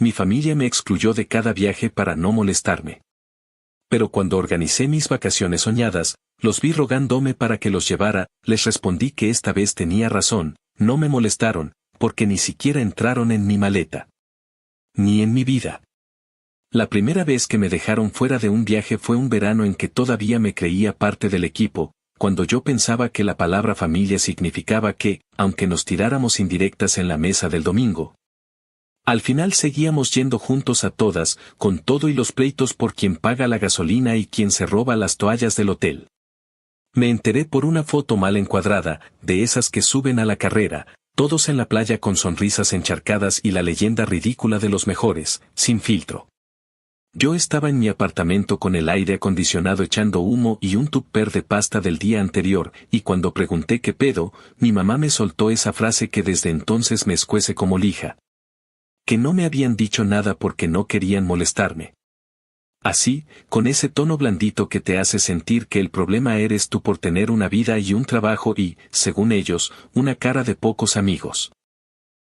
mi familia me excluyó de cada viaje para no molestarme. Pero cuando organicé mis vacaciones soñadas, los vi rogándome para que los llevara, les respondí que esta vez tenía razón, no me molestaron, porque ni siquiera entraron en mi maleta. Ni en mi vida. La primera vez que me dejaron fuera de un viaje fue un verano en que todavía me creía parte del equipo, cuando yo pensaba que la palabra familia significaba que, aunque nos tiráramos indirectas en la mesa del domingo, al final seguíamos yendo juntos a todas, con todo y los pleitos por quien paga la gasolina y quien se roba las toallas del hotel. Me enteré por una foto mal encuadrada, de esas que suben a la carrera, todos en la playa con sonrisas encharcadas y la leyenda ridícula de los mejores, sin filtro. Yo estaba en mi apartamento con el aire acondicionado echando humo y un tupper de pasta del día anterior, y cuando pregunté qué pedo, mi mamá me soltó esa frase que desde entonces me escuece como lija. Que no me habían dicho nada porque no querían molestarme. Así, con ese tono blandito que te hace sentir que el problema eres tú por tener una vida y un trabajo y, según ellos, una cara de pocos amigos.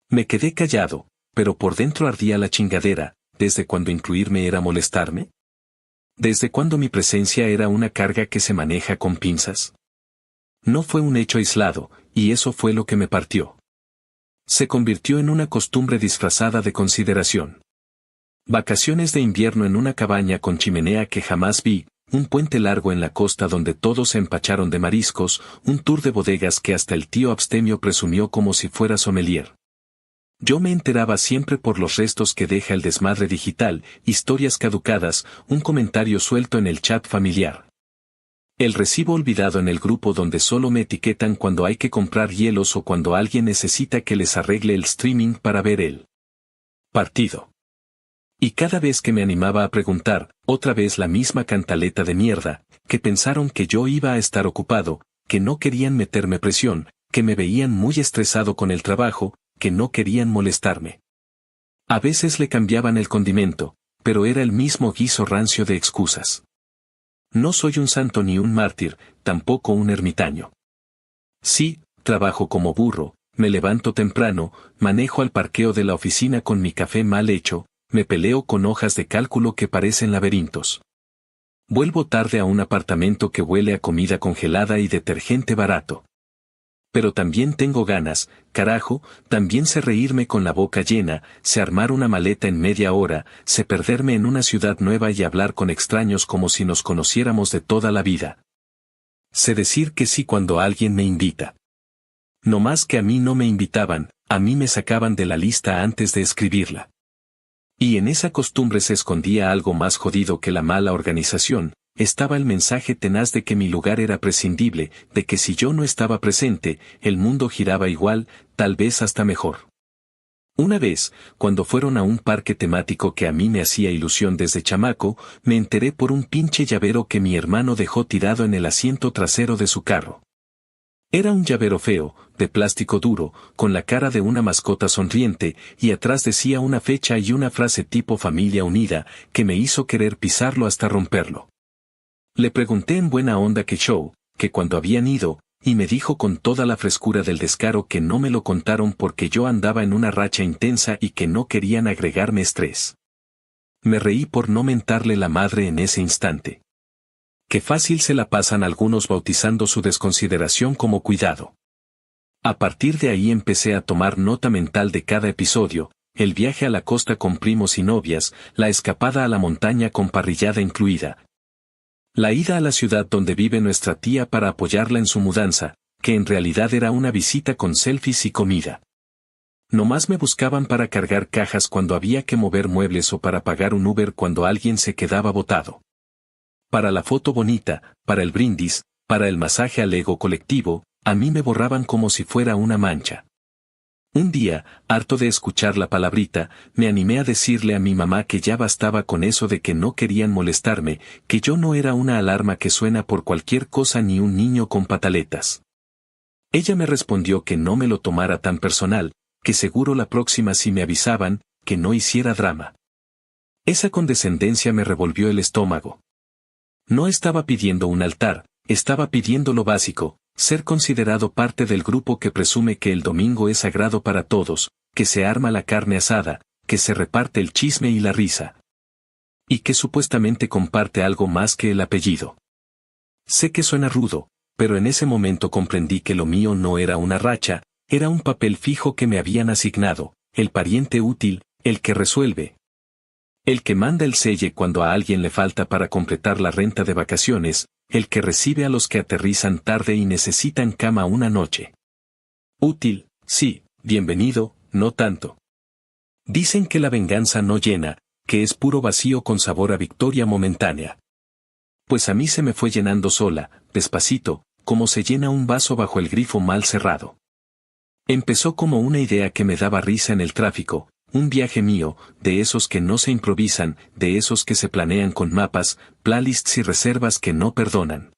Me quedé callado, pero por dentro ardía la chingadera. ¿Desde cuándo incluirme era molestarme? ¿Desde cuándo mi presencia era una carga que se maneja con pinzas? No fue un hecho aislado, y eso fue lo que me partió. Se convirtió en una costumbre disfrazada de consideración. Vacaciones de invierno en una cabaña con chimenea que jamás vi, un puente largo en la costa donde todos se empacharon de mariscos, un tour de bodegas que hasta el tío abstemio presumió como si fuera sommelier. Yo me enteraba siempre por los restos que deja el desmadre digital, historias caducadas, un comentario suelto en el chat familiar. El recibo olvidado en el grupo donde solo me etiquetan cuando hay que comprar hielos o cuando alguien necesita que les arregle el streaming para ver el partido. Y cada vez que me animaba a preguntar, otra vez la misma cantaleta de mierda, que pensaron que yo iba a estar ocupado, que no querían meterme presión, que me veían muy estresado con el trabajo, que no querían molestarme. A veces le cambiaban el condimento, pero era el mismo guiso rancio de excusas. No soy un santo ni un mártir, tampoco un ermitaño. Sí, trabajo como burro, me levanto temprano, manejo al parqueo de la oficina con mi café mal hecho, me peleo con hojas de cálculo que parecen laberintos. Vuelvo tarde a un apartamento que huele a comida congelada y detergente barato. Pero también tengo ganas, carajo, también sé reírme con la boca llena, sé armar una maleta en media hora, sé perderme en una ciudad nueva y hablar con extraños como si nos conociéramos de toda la vida. Sé decir que sí cuando alguien me invita. No más que a mí no me invitaban, a mí me sacaban de la lista antes de escribirla. Y en esa costumbre se escondía algo más jodido que la mala organización. Estaba el mensaje tenaz de que mi lugar era prescindible, de que si yo no estaba presente, el mundo giraba igual, tal vez hasta mejor. Una vez, cuando fueron a un parque temático que a mí me hacía ilusión desde chamaco, me enteré por un pinche llavero que mi hermano dejó tirado en el asiento trasero de su carro. Era un llavero feo, de plástico duro, con la cara de una mascota sonriente, y atrás decía una fecha y una frase tipo familia unida, que me hizo querer pisarlo hasta romperlo. Le pregunté en buena onda qué show, que cuando habían ido, y me dijo con toda la frescura del descaro que no me lo contaron porque yo andaba en una racha intensa y que no querían agregarme estrés. Me reí por no mentarle la madre en ese instante. Qué fácil se la pasan algunos bautizando su desconsideración como cuidado. A partir de ahí empecé a tomar nota mental de cada episodio, el viaje a la costa con primos y novias, la escapada a la montaña con parrillada incluida. La ida a la ciudad donde vive nuestra tía para apoyarla en su mudanza, que en realidad era una visita con selfies y comida. Nomás me buscaban para cargar cajas cuando había que mover muebles o para pagar un Uber cuando alguien se quedaba botado. Para la foto bonita, para el brindis, para el masaje al ego colectivo, a mí me borraban como si fuera una mancha. Un día, harto de escuchar la palabrita, me animé a decirle a mi mamá que ya bastaba con eso de que no querían molestarme, que yo no era una alarma que suena por cualquier cosa ni un niño con pataletas. Ella me respondió que no me lo tomara tan personal, que seguro la próxima si me avisaban, que no hiciera drama. Esa condescendencia me revolvió el estómago. No estaba pidiendo un altar, estaba pidiendo lo básico. Ser considerado parte del grupo que presume que el domingo es sagrado para todos, que se arma la carne asada, que se reparte el chisme y la risa. Y que supuestamente comparte algo más que el apellido. Sé que suena rudo, pero en ese momento comprendí que lo mío no era una racha, era un papel fijo que me habían asignado, el pariente útil, el que resuelve. El que manda el selle cuando a alguien le falta para completar la renta de vacaciones, el que recibe a los que aterrizan tarde y necesitan cama una noche. Útil, sí, bienvenido, no tanto. Dicen que la venganza no llena, que es puro vacío con sabor a victoria momentánea. Pues a mí se me fue llenando sola, despacito, como se llena un vaso bajo el grifo mal cerrado. Empezó como una idea que me daba risa en el tráfico, un viaje mío, de esos que no se improvisan, de esos que se planean con mapas, playlists y reservas que no perdonan.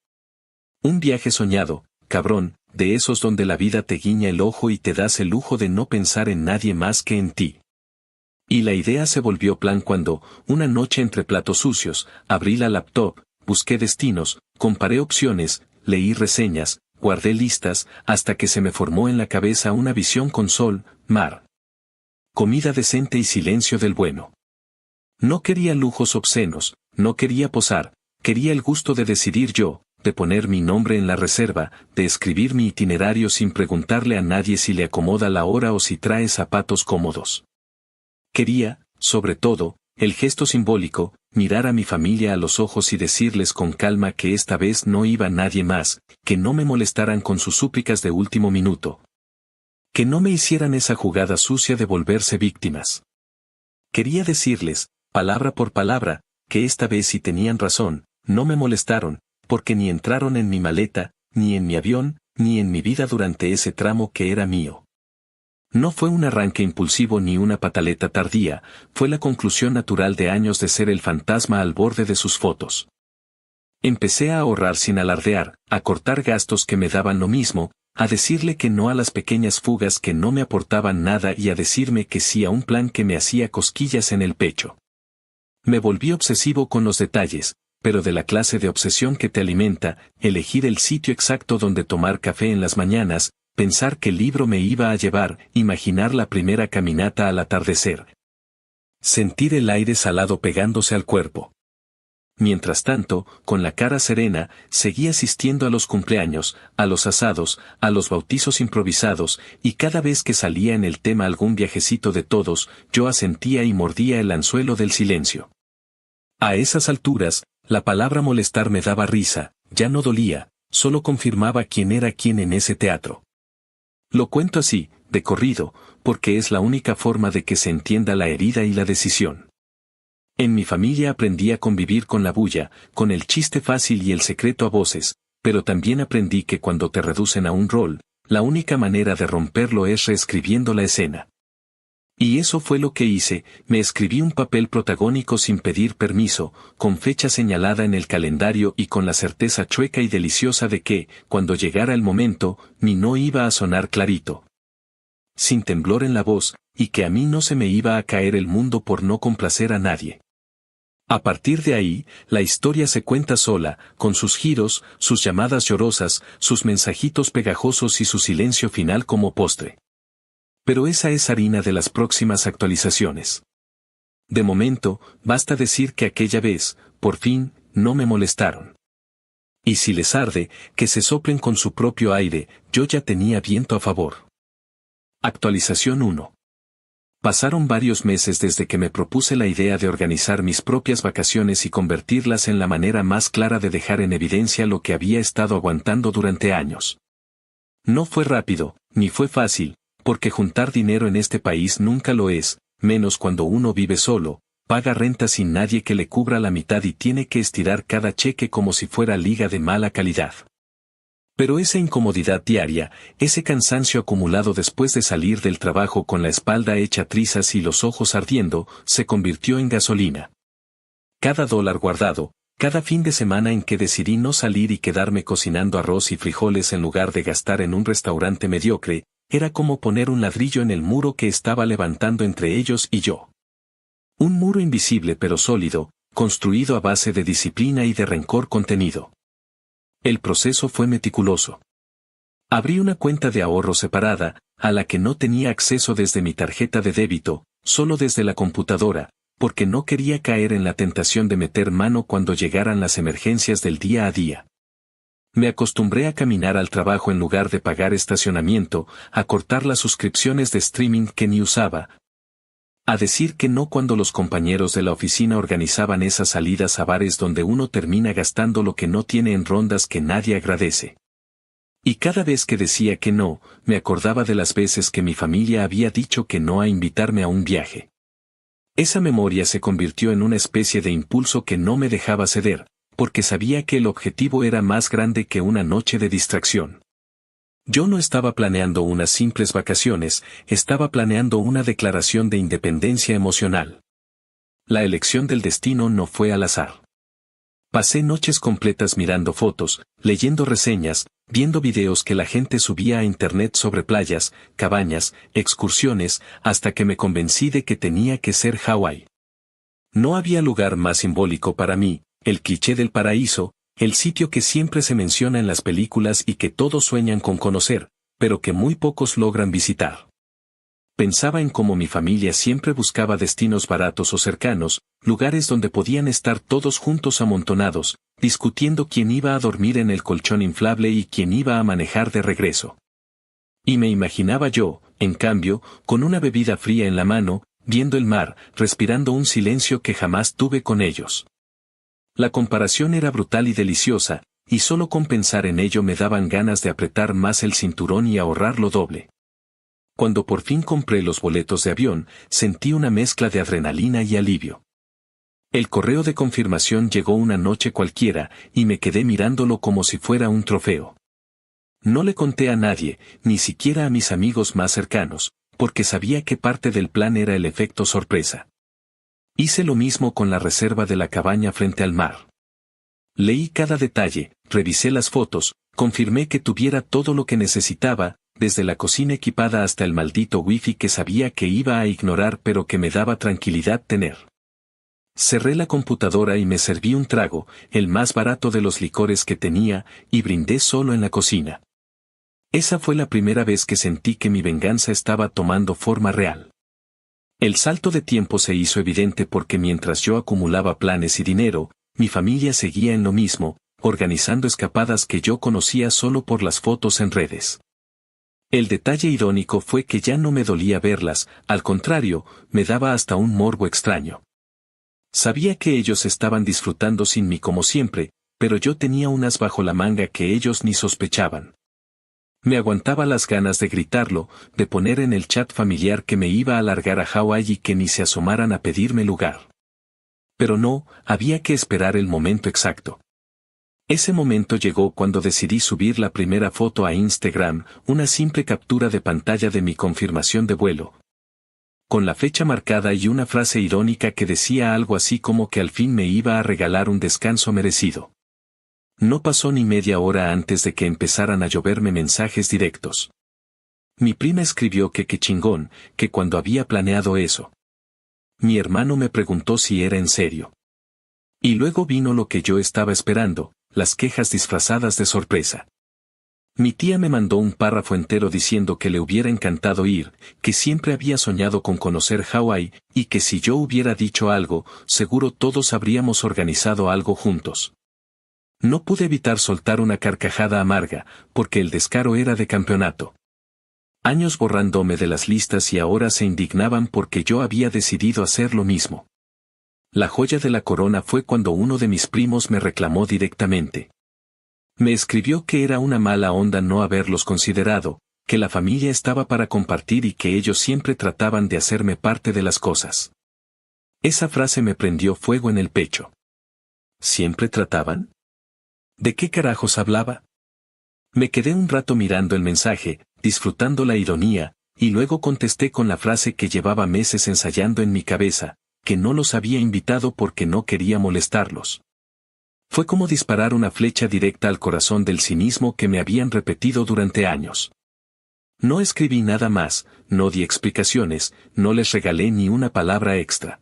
Un viaje soñado, cabrón, de esos donde la vida te guiña el ojo y te das el lujo de no pensar en nadie más que en ti. Y la idea se volvió plan cuando, una noche entre platos sucios, abrí la laptop, busqué destinos, comparé opciones, leí reseñas, guardé listas, hasta que se me formó en la cabeza una visión con sol, mar, comida decente y silencio del bueno. No quería lujos obscenos, no quería posar, quería el gusto de decidir yo, de poner mi nombre en la reserva, de escribir mi itinerario sin preguntarle a nadie si le acomoda la hora o si trae zapatos cómodos. Quería, sobre todo, el gesto simbólico, mirar a mi familia a los ojos y decirles con calma que esta vez no iba nadie más, que no me molestaran con sus súplicas de último minuto. Que no me hicieran esa jugada sucia de volverse víctimas. Quería decirles, palabra por palabra, que esta vez si tenían razón, no me molestaron, porque ni entraron en mi maleta, ni en mi avión, ni en mi vida durante ese tramo que era mío. No fue un arranque impulsivo ni una pataleta tardía, fue la conclusión natural de años de ser el fantasma al borde de sus fotos. Empecé a ahorrar sin alardear, a cortar gastos que me daban lo mismo, a decirle que no a las pequeñas fugas que no me aportaban nada y a decirme que sí a un plan que me hacía cosquillas en el pecho. Me volví obsesivo con los detalles, pero de la clase de obsesión que te alimenta, elegir el sitio exacto donde tomar café en las mañanas, pensar qué libro me iba a llevar, imaginar la primera caminata al atardecer. Sentir el aire salado pegándose al cuerpo. Mientras tanto, con la cara serena, seguí asistiendo a los cumpleaños, a los asados, a los bautizos improvisados, y cada vez que salía en el tema algún viajecito de todos, yo asentía y mordía el anzuelo del silencio. A esas alturas, la palabra molestar me daba risa, ya no dolía, solo confirmaba quién era quién en ese teatro. Lo cuento así, de corrido, porque es la única forma de que se entienda la herida y la decisión. En mi familia aprendí a convivir con la bulla, con el chiste fácil y el secreto a voces, pero también aprendí que cuando te reducen a un rol, la única manera de romperlo es reescribiendo la escena. Y eso fue lo que hice, me escribí un papel protagónico sin pedir permiso, con fecha señalada en el calendario y con la certeza chueca y deliciosa de que, cuando llegara el momento, mi no iba a sonar clarito. Sin temblor en la voz, y que a mí no se me iba a caer el mundo por no complacer a nadie. A partir de ahí, la historia se cuenta sola, con sus giros, sus llamadas llorosas, sus mensajitos pegajosos y su silencio final como postre. Pero esa es harina de las próximas actualizaciones. De momento, basta decir que aquella vez, por fin, no me molestaron. Y si les arde, que se soplen con su propio aire, yo ya tenía viento a favor. Actualización 1. Pasaron varios meses desde que me propuse la idea de organizar mis propias vacaciones y convertirlas en la manera más clara de dejar en evidencia lo que había estado aguantando durante años. No fue rápido, ni fue fácil, porque juntar dinero en este país nunca lo es, menos cuando uno vive solo, paga renta sin nadie que le cubra la mitad y tiene que estirar cada cheque como si fuera liga de mala calidad. Pero esa incomodidad diaria, ese cansancio acumulado después de salir del trabajo con la espalda hecha trizas y los ojos ardiendo, se convirtió en gasolina. Cada dólar guardado, cada fin de semana en que decidí no salir y quedarme cocinando arroz y frijoles en lugar de gastar en un restaurante mediocre, era como poner un ladrillo en el muro que estaba levantando entre ellos y yo. Un muro invisible pero sólido, construido a base de disciplina y de rencor contenido. El proceso fue meticuloso. Abrí una cuenta de ahorro separada, a la que no tenía acceso desde mi tarjeta de débito, solo desde la computadora, porque no quería caer en la tentación de meter mano cuando llegaran las emergencias del día a día. Me acostumbré a caminar al trabajo en lugar de pagar estacionamiento, a cortar las suscripciones de streaming que ni usaba, a decir que no cuando los compañeros de la oficina organizaban esas salidas a bares donde uno termina gastando lo que no tiene en rondas que nadie agradece. Y cada vez que decía que no, me acordaba de las veces que mi familia había dicho que no a invitarme a un viaje. Esa memoria se convirtió en una especie de impulso que no me dejaba ceder, porque sabía que el objetivo era más grande que una noche de distracción. Yo no estaba planeando unas simples vacaciones, estaba planeando una declaración de independencia emocional. La elección del destino no fue al azar. Pasé noches completas mirando fotos, leyendo reseñas, viendo videos que la gente subía a internet sobre playas, cabañas, excursiones, hasta que me convencí de que tenía que ser Hawái. No había lugar más simbólico para mí, el cliché del paraíso, el sitio que siempre se menciona en las películas y que todos sueñan con conocer, pero que muy pocos logran visitar. Pensaba en cómo mi familia siempre buscaba destinos baratos o cercanos, lugares donde podían estar todos juntos amontonados, discutiendo quién iba a dormir en el colchón inflable y quién iba a manejar de regreso. Y me imaginaba yo, en cambio, con una bebida fría en la mano, viendo el mar, respirando un silencio que jamás tuve con ellos. La comparación era brutal y deliciosa, y solo con pensar en ello me daban ganas de apretar más el cinturón y ahorrar lo doble. Cuando por fin compré los boletos de avión, sentí una mezcla de adrenalina y alivio. El correo de confirmación llegó una noche cualquiera, y me quedé mirándolo como si fuera un trofeo. No le conté a nadie, ni siquiera a mis amigos más cercanos, porque sabía que parte del plan era el efecto sorpresa. Hice lo mismo con la reserva de la cabaña frente al mar. Leí cada detalle, revisé las fotos, confirmé que tuviera todo lo que necesitaba, desde la cocina equipada hasta el maldito wifi que sabía que iba a ignorar pero que me daba tranquilidad tener. Cerré la computadora y me serví un trago, el más barato de los licores que tenía, y brindé solo en la cocina. Esa fue la primera vez que sentí que mi venganza estaba tomando forma real. El salto de tiempo se hizo evidente porque mientras yo acumulaba planes y dinero, mi familia seguía en lo mismo, organizando escapadas que yo conocía solo por las fotos en redes. El detalle irónico fue que ya no me dolía verlas, al contrario, me daba hasta un morbo extraño. Sabía que ellos estaban disfrutando sin mí como siempre, pero yo tenía unas bajo la manga que ellos ni sospechaban. Me aguantaba las ganas de gritarlo, de poner en el chat familiar que me iba a largar a Hawái y que ni se asomaran a pedirme lugar. Pero no, había que esperar el momento exacto. Ese momento llegó cuando decidí subir la primera foto a Instagram, una simple captura de pantalla de mi confirmación de vuelo, con la fecha marcada y una frase irónica que decía algo así como que al fin me iba a regalar un descanso merecido. No pasó ni media hora antes de que empezaran a lloverme mensajes directos. Mi prima escribió que qué chingón, que cuando había planeado eso. Mi hermano me preguntó si era en serio. Y luego vino lo que yo estaba esperando, las quejas disfrazadas de sorpresa. Mi tía me mandó un párrafo entero diciendo que le hubiera encantado ir, que siempre había soñado con conocer Hawái, y que si yo hubiera dicho algo, seguro todos habríamos organizado algo juntos. No pude evitar soltar una carcajada amarga, porque el descaro era de campeonato. Años borrándome de las listas y ahora se indignaban porque yo había decidido hacer lo mismo. La joya de la corona fue cuando uno de mis primos me reclamó directamente. Me escribió que era una mala onda no haberlos considerado, que la familia estaba para compartir y que ellos siempre trataban de hacerme parte de las cosas. Esa frase me prendió fuego en el pecho. ¿Siempre trataban? ¿De qué carajos hablaba? Me quedé un rato mirando el mensaje, disfrutando la ironía, y luego contesté con la frase que llevaba meses ensayando en mi cabeza, que no los había invitado porque no quería molestarlos. Fue como disparar una flecha directa al corazón del cinismo que me habían repetido durante años. No escribí nada más, no di explicaciones, no les regalé ni una palabra extra.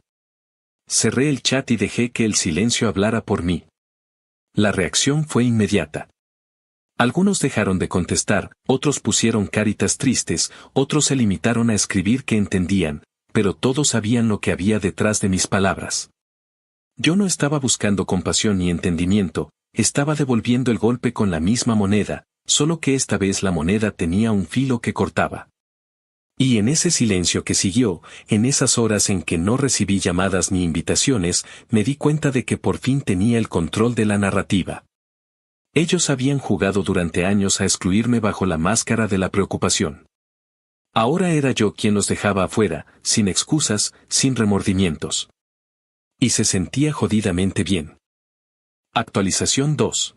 Cerré el chat y dejé que el silencio hablara por mí. La reacción fue inmediata. Algunos dejaron de contestar, otros pusieron caritas tristes, otros se limitaron a escribir que entendían, pero todos sabían lo que había detrás de mis palabras. Yo no estaba buscando compasión ni entendimiento, estaba devolviendo el golpe con la misma moneda, solo que esta vez la moneda tenía un filo que cortaba. Y en ese silencio que siguió, en esas horas en que no recibí llamadas ni invitaciones, me di cuenta de que por fin tenía el control de la narrativa. Ellos habían jugado durante años a excluirme bajo la máscara de la preocupación. Ahora era yo quien los dejaba afuera, sin excusas, sin remordimientos. Y se sentía jodidamente bien. Actualización 2.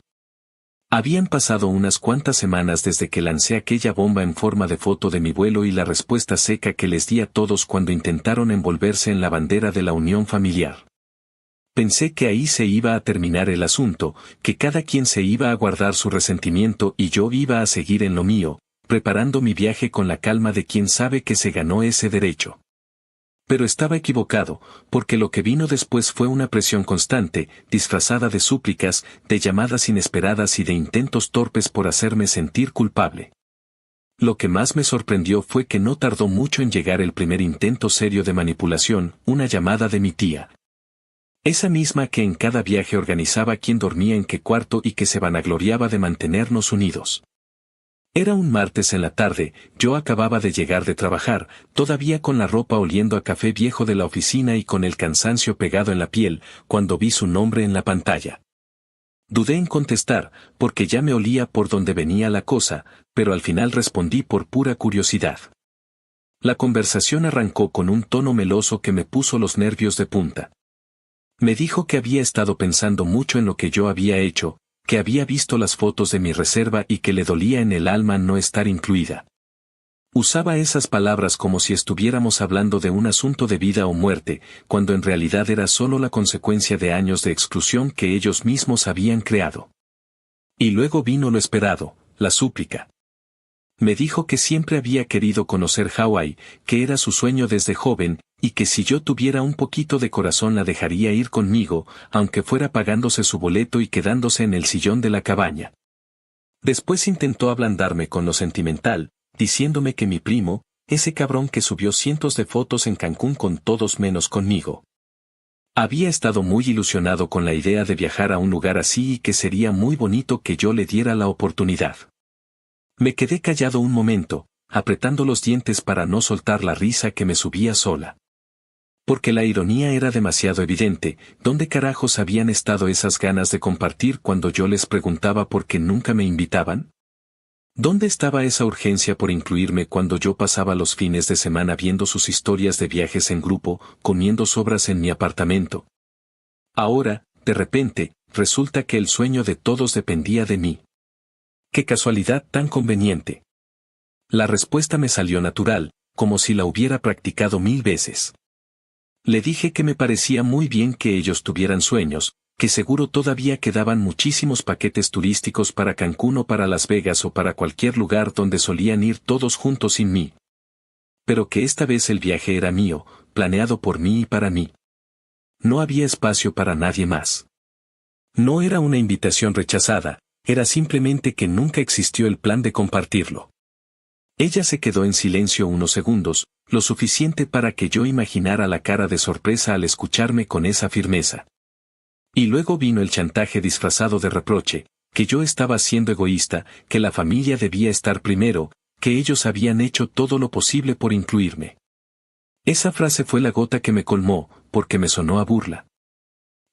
Habían pasado unas cuantas semanas desde que lancé aquella bomba en forma de foto de mi vuelo y la respuesta seca que les di a todos cuando intentaron envolverse en la bandera de la unión familiar. Pensé que ahí se iba a terminar el asunto, que cada quien se iba a guardar su resentimiento y yo iba a seguir en lo mío, preparando mi viaje con la calma de quien sabe que se ganó ese derecho. Pero estaba equivocado, porque lo que vino después fue una presión constante, disfrazada de súplicas, de llamadas inesperadas y de intentos torpes por hacerme sentir culpable. Lo que más me sorprendió fue que no tardó mucho en llegar el primer intento serio de manipulación, una llamada de mi tía. Esa misma que en cada viaje organizaba quién dormía en qué cuarto y que se vanagloriaba de mantenernos unidos. Era un martes en la tarde, yo acababa de llegar de trabajar, todavía con la ropa oliendo a café viejo de la oficina y con el cansancio pegado en la piel, cuando vi su nombre en la pantalla. Dudé en contestar, porque ya me olía por donde venía la cosa, pero al final respondí por pura curiosidad. La conversación arrancó con un tono meloso que me puso los nervios de punta. Me dijo que había estado pensando mucho en lo que yo había hecho, que había visto las fotos de mi reserva y que le dolía en el alma no estar incluida. Usaba esas palabras como si estuviéramos hablando de un asunto de vida o muerte, cuando en realidad era solo la consecuencia de años de exclusión que ellos mismos habían creado. Y luego vino lo esperado, la súplica. Me dijo que siempre había querido conocer Hawái, que era su sueño desde joven, y que si yo tuviera un poquito de corazón la dejaría ir conmigo, aunque fuera pagándose su boleto y quedándose en el sillón de la cabaña. Después intentó ablandarme con lo sentimental, diciéndome que mi primo, ese cabrón que subió cientos de fotos en Cancún con todos menos conmigo, había estado muy ilusionado con la idea de viajar a un lugar así y que sería muy bonito que yo le diera la oportunidad. Me quedé callado un momento, apretando los dientes para no soltar la risa que me subía sola. Porque la ironía era demasiado evidente, ¿dónde carajos habían estado esas ganas de compartir cuando yo les preguntaba por qué nunca me invitaban? ¿Dónde estaba esa urgencia por incluirme cuando yo pasaba los fines de semana viendo sus historias de viajes en grupo, comiendo sobras en mi apartamento? Ahora, de repente, resulta que el sueño de todos dependía de mí. ¡Qué casualidad tan conveniente! La respuesta me salió natural, como si la hubiera practicado 1000 veces. Le dije que me parecía muy bien que ellos tuvieran sueños, que seguro todavía quedaban muchísimos paquetes turísticos para Cancún o para Las Vegas o para cualquier lugar donde solían ir todos juntos sin mí. Pero que esta vez el viaje era mío, planeado por mí y para mí. No había espacio para nadie más. No era una invitación rechazada, era simplemente que nunca existió el plan de compartirlo. Ella se quedó en silencio unos segundos, lo suficiente para que yo imaginara la cara de sorpresa al escucharme con esa firmeza. Y luego vino el chantaje disfrazado de reproche, que yo estaba siendo egoísta, que la familia debía estar primero, que ellos habían hecho todo lo posible por incluirme. Esa frase fue la gota que me colmó, porque me sonó a burla.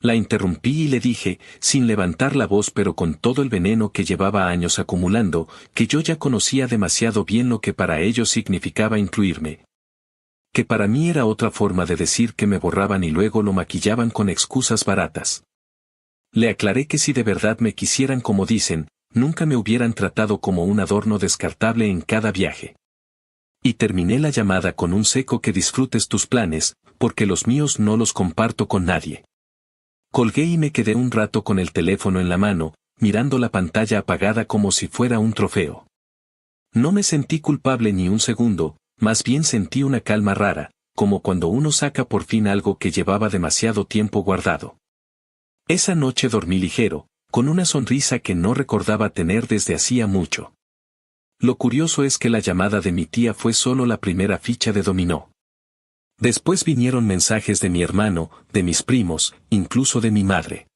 La interrumpí y le dije, sin levantar la voz pero con todo el veneno que llevaba años acumulando, que yo ya conocía demasiado bien lo que para ellos significaba incluirme. Que para mí era otra forma de decir que me borraban y luego lo maquillaban con excusas baratas. Le aclaré que si de verdad me quisieran como dicen, nunca me hubieran tratado como un adorno descartable en cada viaje. Y terminé la llamada con un seco que disfrutes tus planes, porque los míos no los comparto con nadie. Colgué y me quedé un rato con el teléfono en la mano, mirando la pantalla apagada como si fuera un trofeo. No me sentí culpable ni un segundo, más bien sentí una calma rara, como cuando uno saca por fin algo que llevaba demasiado tiempo guardado. Esa noche dormí ligero, con una sonrisa que no recordaba tener desde hacía mucho. Lo curioso es que la llamada de mi tía fue solo la primera ficha de dominó. Después vinieron mensajes de mi hermano, de mis primos, incluso de mi madre.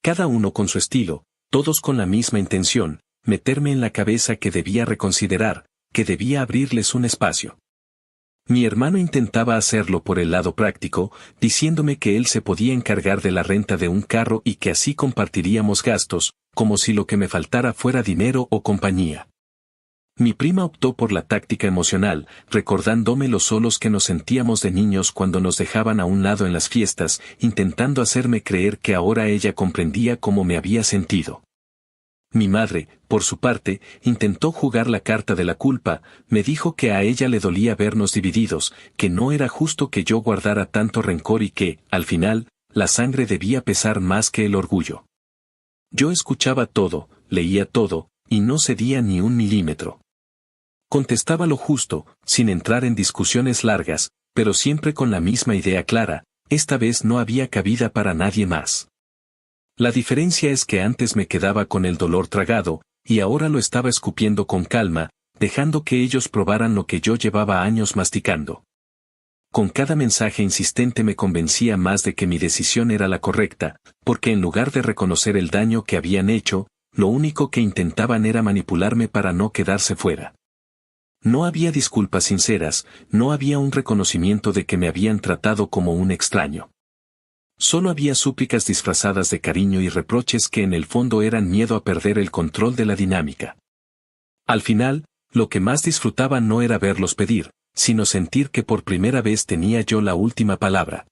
Cada uno con su estilo, todos con la misma intención, meterme en la cabeza que debía reconsiderar, que debía abrirles un espacio. Mi hermano intentaba hacerlo por el lado práctico, diciéndome que él se podía encargar de la renta de un carro y que así compartiríamos gastos, como si lo que me faltara fuera dinero o compañía. Mi prima optó por la táctica emocional, recordándome lo solos que nos sentíamos de niños cuando nos dejaban a un lado en las fiestas, intentando hacerme creer que ahora ella comprendía cómo me había sentido. Mi madre, por su parte, intentó jugar la carta de la culpa, me dijo que a ella le dolía vernos divididos, que no era justo que yo guardara tanto rencor y que, al final, la sangre debía pesar más que el orgullo. Yo escuchaba todo, leía todo, y no cedía ni un milímetro. Contestaba lo justo, sin entrar en discusiones largas, pero siempre con la misma idea clara, esta vez no había cabida para nadie más. La diferencia es que antes me quedaba con el dolor tragado, y ahora lo estaba escupiendo con calma, dejando que ellos probaran lo que yo llevaba años masticando. Con cada mensaje insistente me convencía más de que mi decisión era la correcta, porque en lugar de reconocer el daño que habían hecho, lo único que intentaban era manipularme para no quedarse fuera. No había disculpas sinceras, no había un reconocimiento de que me habían tratado como un extraño. Solo había súplicas disfrazadas de cariño y reproches que en el fondo eran miedo a perder el control de la dinámica. Al final, lo que más disfrutaba no era verlos pedir, sino sentir que por primera vez tenía yo la última palabra.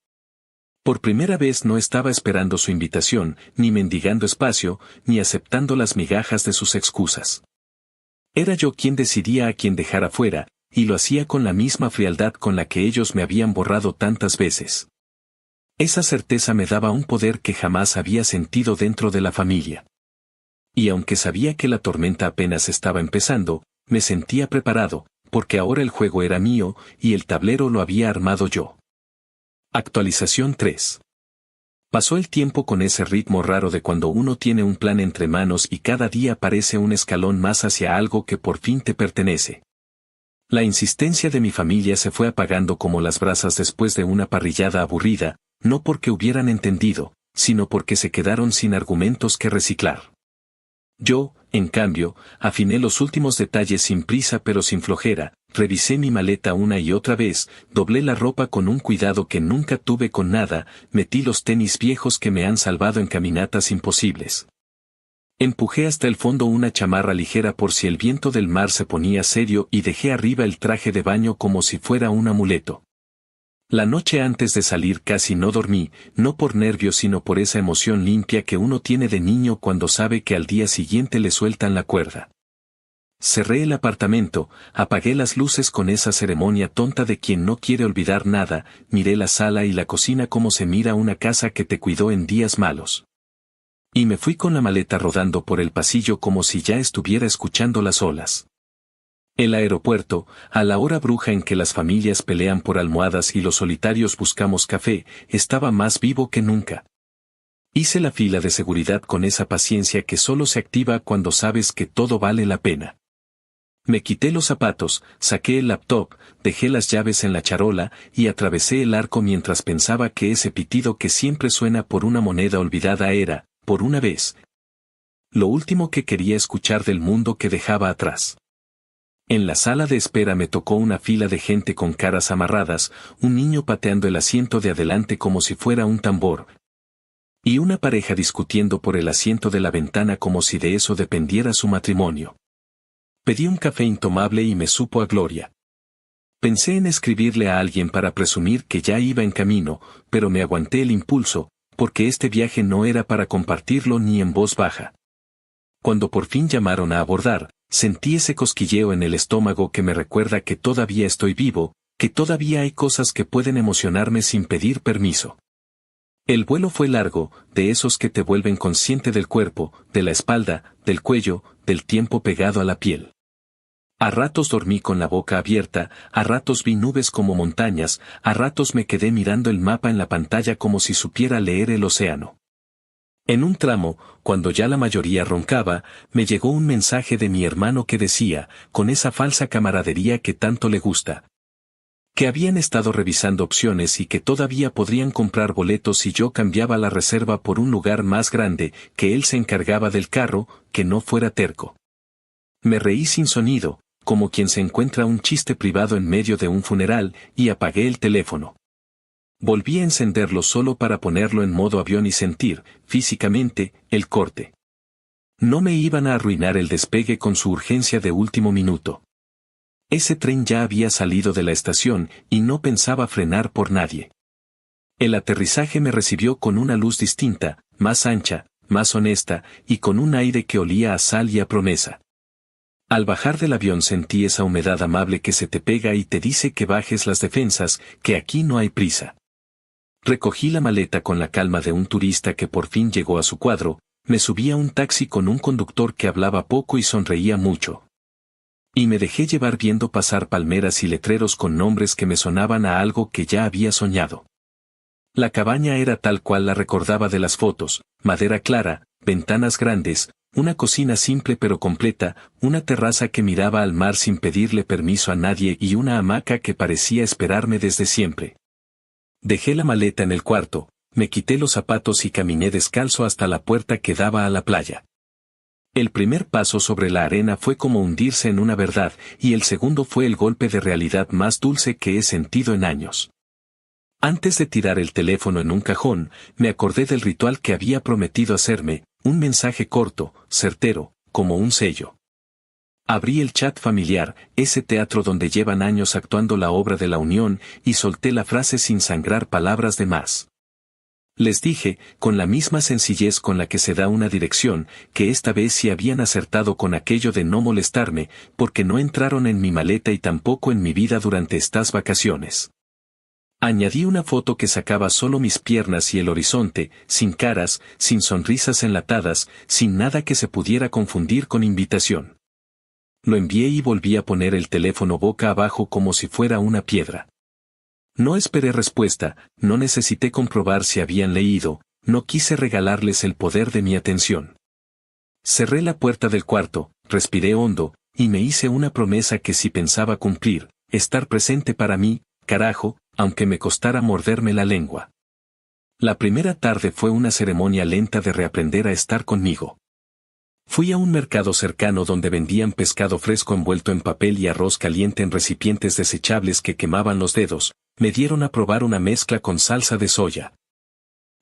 Por primera vez no estaba esperando su invitación, ni mendigando espacio, ni aceptando las migajas de sus excusas. Era yo quien decidía a quién dejar afuera, y lo hacía con la misma frialdad con la que ellos me habían borrado tantas veces. Esa certeza me daba un poder que jamás había sentido dentro de la familia. Y aunque sabía que la tormenta apenas estaba empezando, me sentía preparado, porque ahora el juego era mío, y el tablero lo había armado yo. Actualización 3. Pasó el tiempo con ese ritmo raro de cuando uno tiene un plan entre manos y cada día parece un escalón más hacia algo que por fin te pertenece. La insistencia de mi familia se fue apagando como las brasas después de una parrillada aburrida, no porque hubieran entendido, sino porque se quedaron sin argumentos que reciclar. Yo, en cambio, afiné los últimos detalles sin prisa pero sin flojera, revisé mi maleta una y otra vez, doblé la ropa con un cuidado que nunca tuve con nada, metí los tenis viejos que me han salvado en caminatas imposibles. Empujé hasta el fondo una chamarra ligera por si el viento del mar se ponía serio y dejé arriba el traje de baño como si fuera un amuleto. La noche antes de salir casi no dormí, no por nervios sino por esa emoción limpia que uno tiene de niño cuando sabe que al día siguiente le sueltan la cuerda. Cerré el apartamento, apagué las luces con esa ceremonia tonta de quien no quiere olvidar nada, miré la sala y la cocina como se mira una casa que te cuidó en días malos. Y me fui con la maleta rodando por el pasillo como si ya estuviera escuchando las olas. El aeropuerto, a la hora bruja en que las familias pelean por almohadas y los solitarios buscamos café, estaba más vivo que nunca. Hice la fila de seguridad con esa paciencia que solo se activa cuando sabes que todo vale la pena. Me quité los zapatos, saqué el laptop, dejé las llaves en la charola y atravesé el arco mientras pensaba que ese pitido que siempre suena por una moneda olvidada era, por una vez, lo último que quería escuchar del mundo que dejaba atrás. En la sala de espera me tocó una fila de gente con caras amarradas, un niño pateando el asiento de adelante como si fuera un tambor, y una pareja discutiendo por el asiento de la ventana como si de eso dependiera su matrimonio. Pedí un café intomable y me supo a gloria. Pensé en escribirle a alguien para presumir que ya iba en camino, pero me aguanté el impulso, porque este viaje no era para compartirlo ni en voz baja. Cuando por fin llamaron a abordar, sentí ese cosquilleo en el estómago que me recuerda que todavía estoy vivo, que todavía hay cosas que pueden emocionarme sin pedir permiso. El vuelo fue largo, de esos que te vuelven consciente del cuerpo, de la espalda, del cuello, del tiempo pegado a la piel. A ratos dormí con la boca abierta, a ratos vi nubes como montañas, a ratos me quedé mirando el mapa en la pantalla como si supiera leer el océano. En un tramo, cuando ya la mayoría roncaba, me llegó un mensaje de mi hermano que decía, con esa falsa camaradería que tanto le gusta: Que habían estado revisando opciones y que todavía podrían comprar boletos si yo cambiaba la reserva por un lugar más grande, que él se encargaba del carro, que no fuera terco. Me reí sin sonido, como quien se encuentra un chiste privado en medio de un funeral, y apagué el teléfono. Volví a encenderlo solo para ponerlo en modo avión y sentir, físicamente, el corte. No me iban a arruinar el despegue con su urgencia de último minuto. Ese tren ya había salido de la estación y no pensaba frenar por nadie. El aterrizaje me recibió con una luz distinta, más ancha, más honesta, y con un aire que olía a sal y a promesa. Al bajar del avión sentí esa humedad amable que se te pega y te dice que bajes las defensas, que aquí no hay prisa. Recogí la maleta con la calma de un turista que por fin llegó a su cuadro, me subí a un taxi con un conductor que hablaba poco y sonreía mucho. Y me dejé llevar viendo pasar palmeras y letreros con nombres que me sonaban a algo que ya había soñado. La cabaña era tal cual la recordaba de las fotos, madera clara, ventanas grandes, una cocina simple pero completa, una terraza que miraba al mar sin pedirle permiso a nadie y una hamaca que parecía esperarme desde siempre. Dejé la maleta en el cuarto, me quité los zapatos y caminé descalzo hasta la puerta que daba a la playa. El primer paso sobre la arena fue como hundirse en una verdad, y el segundo fue el golpe de realidad más dulce que he sentido en años. Antes de tirar el teléfono en un cajón, me acordé del ritual que había prometido hacerme, un mensaje corto, certero, como un sello. Abrí el chat familiar, ese teatro donde llevan años actuando la obra de la unión, y solté la frase sin sangrar palabras de más. Les dije, con la misma sencillez con la que se da una dirección, que esta vez sí habían acertado con aquello de no molestarme, porque no entraron en mi maleta y tampoco en mi vida durante estas vacaciones. Añadí una foto que sacaba solo mis piernas y el horizonte, sin caras, sin sonrisas enlatadas, sin nada que se pudiera confundir con invitación. Lo envié y volví a poner el teléfono boca abajo como si fuera una piedra. No esperé respuesta, no necesité comprobar si habían leído, no quise regalarles el poder de mi atención. Cerré la puerta del cuarto, respiré hondo, y me hice una promesa que si pensaba cumplir, estar presente para mí, carajo, aunque me costara morderme la lengua. La primera tarde fue una ceremonia lenta de reaprender a estar conmigo. Fui a un mercado cercano donde vendían pescado fresco envuelto en papel y arroz caliente en recipientes desechables que quemaban los dedos. Me dieron a probar una mezcla con salsa de soya,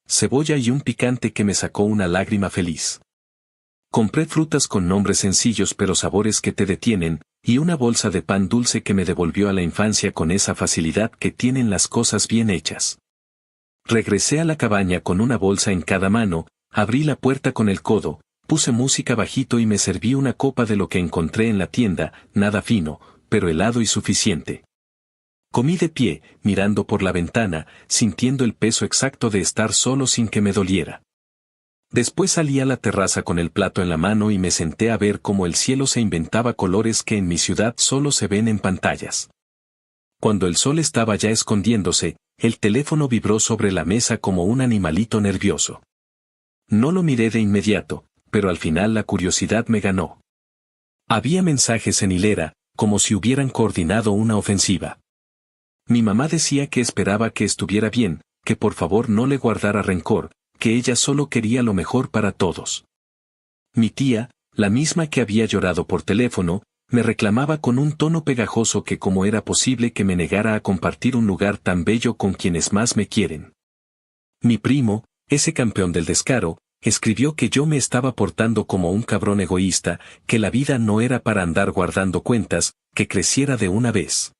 cebolla y un picante que me sacó una lágrima feliz. Compré frutas con nombres sencillos pero sabores que te detienen, y una bolsa de pan dulce que me devolvió a la infancia con esa facilidad que tienen las cosas bien hechas. Regresé a la cabaña con una bolsa en cada mano, abrí la puerta con el codo, puse música bajito y me serví una copa de lo que encontré en la tienda, nada fino, pero helado y suficiente. Comí de pie, mirando por la ventana, sintiendo el peso exacto de estar solo sin que me doliera. Después salí a la terraza con el plato en la mano y me senté a ver cómo el cielo se inventaba colores que en mi ciudad solo se ven en pantallas. Cuando el sol estaba ya escondiéndose, el teléfono vibró sobre la mesa como un animalito nervioso. No lo miré de inmediato, pero al final la curiosidad me ganó. Había mensajes en hilera, como si hubieran coordinado una ofensiva. Mi mamá decía que esperaba que estuviera bien, que por favor no le guardara rencor, que ella solo quería lo mejor para todos. Mi tía, la misma que había llorado por teléfono, me reclamaba con un tono pegajoso que cómo era posible que me negara a compartir un lugar tan bello con quienes más me quieren. Mi primo, ese campeón del descaro, escribió que yo me estaba portando como un cabrón egoísta, que la vida no era para andar guardando cuentas, que creciera de una vez.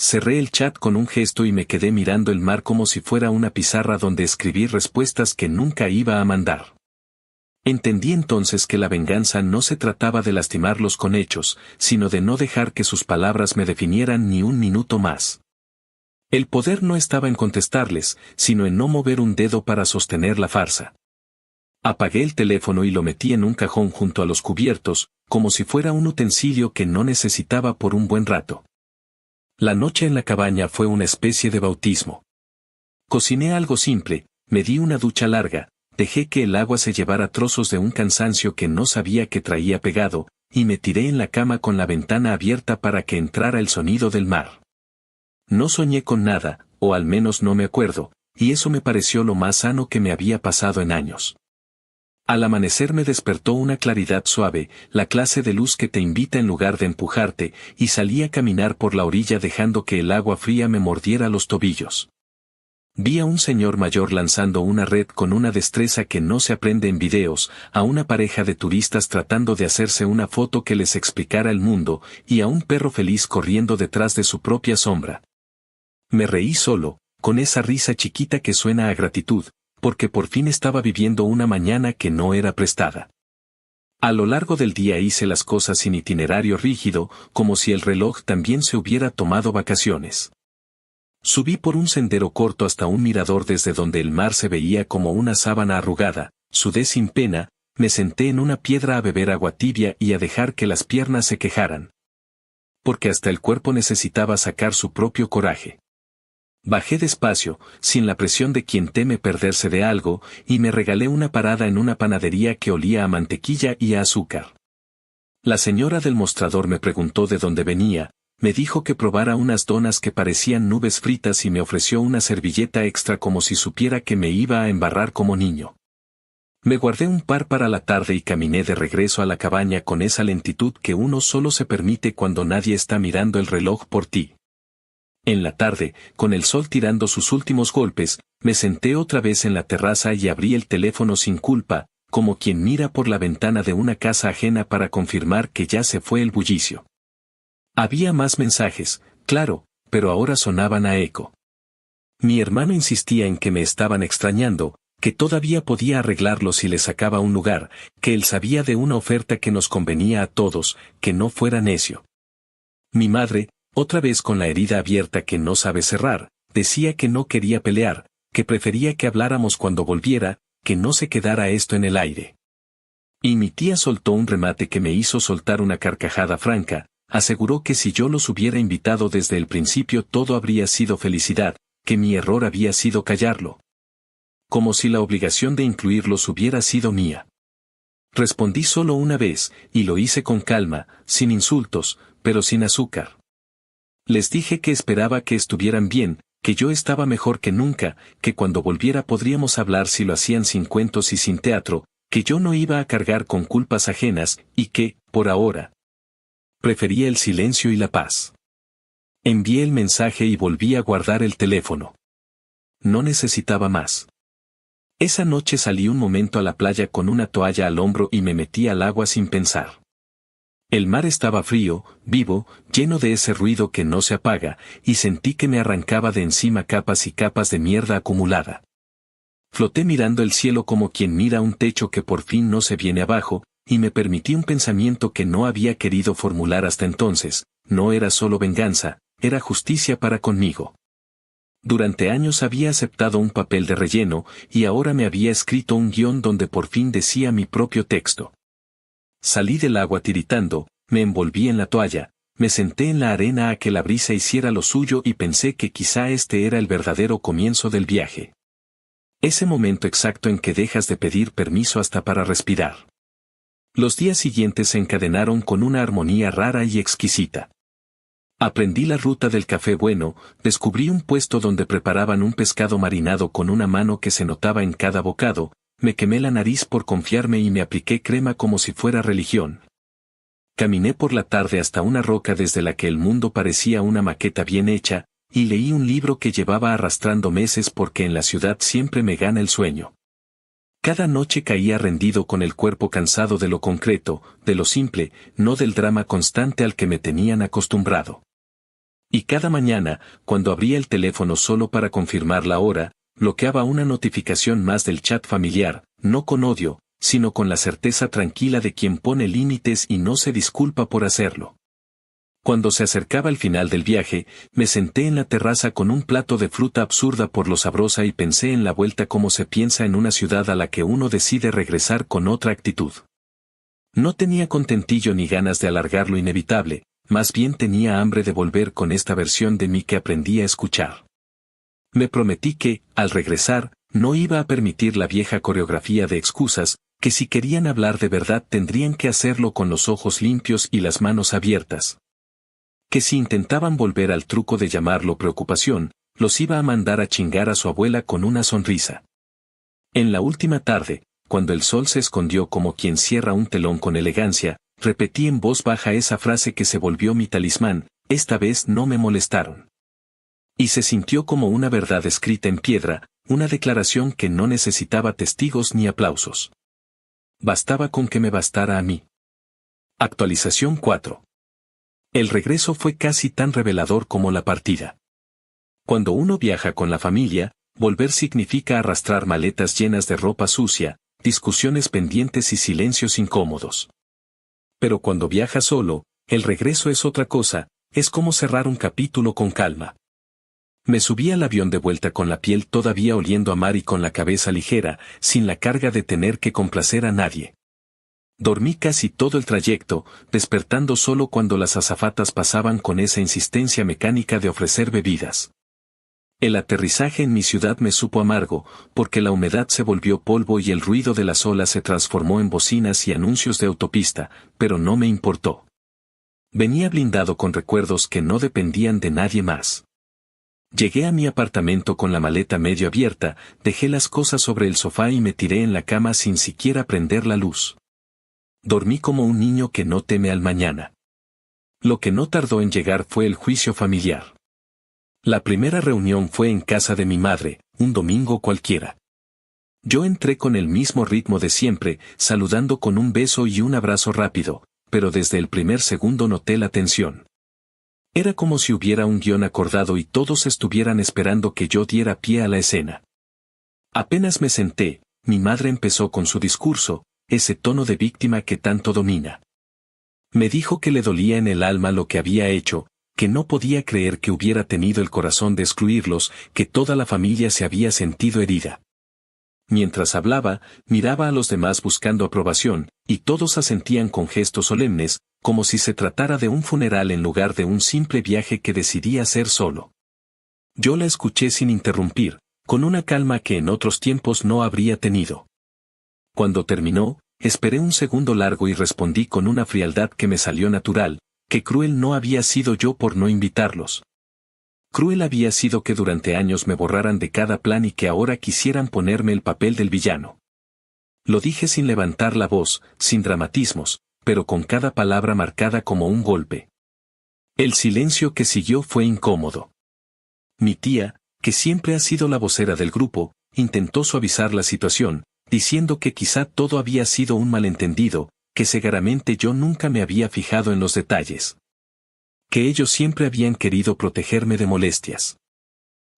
Cerré el chat con un gesto y me quedé mirando el mar como si fuera una pizarra donde escribí respuestas que nunca iba a mandar. Entendí entonces que la venganza no se trataba de lastimarlos con hechos, sino de no dejar que sus palabras me definieran ni un minuto más. El poder no estaba en contestarles, sino en no mover un dedo para sostener la farsa. Apagué el teléfono y lo metí en un cajón junto a los cubiertos, como si fuera un utensilio que no necesitaba por un buen rato. La noche en la cabaña fue una especie de bautismo. Cociné algo simple, me di una ducha larga, dejé que el agua se llevara trozos de un cansancio que no sabía que traía pegado, y me tiré en la cama con la ventana abierta para que entrara el sonido del mar. No soñé con nada, o al menos no me acuerdo, y eso me pareció lo más sano que me había pasado en años. Al amanecer me despertó una claridad suave, la clase de luz que te invita en lugar de empujarte, y salí a caminar por la orilla dejando que el agua fría me mordiera los tobillos. Vi a un señor mayor lanzando una red con una destreza que no se aprende en videos, a una pareja de turistas tratando de hacerse una foto que les explicara el mundo, y a un perro feliz corriendo detrás de su propia sombra. Me reí solo, con esa risa chiquita que suena a gratitud, porque por fin estaba viviendo una mañana que no era prestada. A lo largo del día hice las cosas sin itinerario rígido, como si el reloj también se hubiera tomado vacaciones. Subí por un sendero corto hasta un mirador desde donde el mar se veía como una sábana arrugada, sudé sin pena, me senté en una piedra a beber agua tibia y a dejar que las piernas se quejaran. Porque hasta el cuerpo necesitaba sacar su propio coraje. Bajé despacio, sin la presión de quien teme perderse de algo, y me regalé una parada en una panadería que olía a mantequilla y a azúcar. La señora del mostrador me preguntó de dónde venía, me dijo que probara unas donas que parecían nubes fritas y me ofreció una servilleta extra como si supiera que me iba a embarrar como niño. Me guardé un par para la tarde y caminé de regreso a la cabaña con esa lentitud que uno solo se permite cuando nadie está mirando el reloj por ti. En la tarde, con el sol tirando sus últimos golpes, me senté otra vez en la terraza y abrí el teléfono sin culpa, como quien mira por la ventana de una casa ajena para confirmar que ya se fue el bullicio. Había más mensajes, claro, pero ahora sonaban a eco. Mi hermano insistía en que me estaban extrañando, que todavía podía arreglarlo si le sacaba un lugar, que él sabía de una oferta que nos convenía a todos, que no fuera necio. Mi madre, otra vez con la herida abierta que no sabe cerrar, decía que no quería pelear, que prefería que habláramos cuando volviera, que no se quedara esto en el aire. Y mi tía soltó un remate que me hizo soltar una carcajada franca, aseguró que si yo los hubiera invitado desde el principio todo habría sido felicidad, que mi error había sido callarlo. Como si la obligación de incluirlos hubiera sido mía. Respondí solo una vez, y lo hice con calma, sin insultos, pero sin azúcar. Les dije que esperaba que estuvieran bien, que yo estaba mejor que nunca, que cuando volviera podríamos hablar si lo hacían sin cuentos y sin teatro, que yo no iba a cargar con culpas ajenas, y que, por ahora, prefería el silencio y la paz. Envié el mensaje y volví a guardar el teléfono. No necesitaba más. Esa noche salí un momento a la playa con una toalla al hombro y me metí al agua sin pensar. El mar estaba frío, vivo, lleno de ese ruido que no se apaga, y sentí que me arrancaba de encima capas y capas de mierda acumulada. Floté mirando el cielo como quien mira un techo que por fin no se viene abajo, y me permití un pensamiento que no había querido formular hasta entonces, no era solo venganza, era justicia para conmigo. Durante años había aceptado un papel de relleno, y ahora me había escrito un guión donde por fin decía mi propio texto. Salí del agua tiritando, me envolví en la toalla, me senté en la arena a que la brisa hiciera lo suyo y pensé que quizá este era el verdadero comienzo del viaje. Ese momento exacto en que dejas de pedir permiso hasta para respirar. Los días siguientes se encadenaron con una armonía rara y exquisita. Aprendí la ruta del café bueno, descubrí un puesto donde preparaban un pescado marinado con una mano que se notaba en cada bocado, me quemé la nariz por confiarme y me apliqué crema como si fuera religión. Caminé por la tarde hasta una roca desde la que el mundo parecía una maqueta bien hecha, y leí un libro que llevaba arrastrando meses porque en la ciudad siempre me gana el sueño. Cada noche caía rendido con el cuerpo cansado de lo concreto, de lo simple, no del drama constante al que me tenían acostumbrado. Y cada mañana, cuando abría el teléfono solo para confirmar la hora, bloqueaba una notificación más del chat familiar, no con odio, sino con la certeza tranquila de quien pone límites y no se disculpa por hacerlo. Cuando se acercaba el final del viaje, me senté en la terraza con un plato de fruta absurda por lo sabrosa y pensé en la vuelta como se piensa en una ciudad a la que uno decide regresar con otra actitud. No tenía contentillo ni ganas de alargar lo inevitable, más bien tenía hambre de volver con esta versión de mí que aprendí a escuchar. Me prometí que, al regresar, no iba a permitir la vieja coreografía de excusas, que si querían hablar de verdad tendrían que hacerlo con los ojos limpios y las manos abiertas. Que si intentaban volver al truco de llamarlo preocupación, los iba a mandar a chingar a su abuela con una sonrisa. En la última tarde, cuando el sol se escondió como quien cierra un telón con elegancia, repetí en voz baja esa frase que se volvió mi talismán: esta vez no me molestaron. Y se sintió como una verdad escrita en piedra, una declaración que no necesitaba testigos ni aplausos. Bastaba con que me bastara a mí. Actualización 4. El regreso fue casi tan revelador como la partida. Cuando uno viaja con la familia, volver significa arrastrar maletas llenas de ropa sucia, discusiones pendientes y silencios incómodos. Pero cuando viaja solo, el regreso es otra cosa, es como cerrar un capítulo con calma. Me subí al avión de vuelta con la piel todavía oliendo a mar y con la cabeza ligera, sin la carga de tener que complacer a nadie. Dormí casi todo el trayecto, despertando solo cuando las azafatas pasaban con esa insistencia mecánica de ofrecer bebidas. El aterrizaje en mi ciudad me supo amargo, porque la humedad se volvió polvo y el ruido de las olas se transformó en bocinas y anuncios de autopista, pero no me importó. Venía blindado con recuerdos que no dependían de nadie más. Llegué a mi apartamento con la maleta medio abierta, dejé las cosas sobre el sofá y me tiré en la cama sin siquiera prender la luz. Dormí como un niño que no teme al mañana. Lo que no tardó en llegar fue el juicio familiar. La primera reunión fue en casa de mi madre, un domingo cualquiera. Yo entré con el mismo ritmo de siempre, saludando con un beso y un abrazo rápido, pero desde el primer segundo noté la tensión. Era como si hubiera un guión acordado y todos estuvieran esperando que yo diera pie a la escena. Apenas me senté, mi madre empezó con su discurso, ese tono de víctima que tanto domina. Me dijo que le dolía en el alma lo que había hecho, que no podía creer que hubiera tenido el corazón de excluirlos, que toda la familia se había sentido herida. Mientras hablaba, miraba a los demás buscando aprobación, y todos asentían con gestos solemnes, como si se tratara de un funeral en lugar de un simple viaje que decidí hacer solo. Yo la escuché sin interrumpir, con una calma que en otros tiempos no habría tenido. Cuando terminó, esperé un segundo largo y respondí con una frialdad que me salió natural, que cruel no había sido yo por no invitarlos. Cruel había sido que durante años me borraran de cada plan y que ahora quisieran ponerme el papel del villano. Lo dije sin levantar la voz, sin dramatismos, pero con cada palabra marcada como un golpe. El silencio que siguió fue incómodo. Mi tía, que siempre ha sido la vocera del grupo, intentó suavizar la situación, diciendo que quizá todo había sido un malentendido, que seguramente yo nunca me había fijado en los detalles. Que ellos siempre habían querido protegerme de molestias.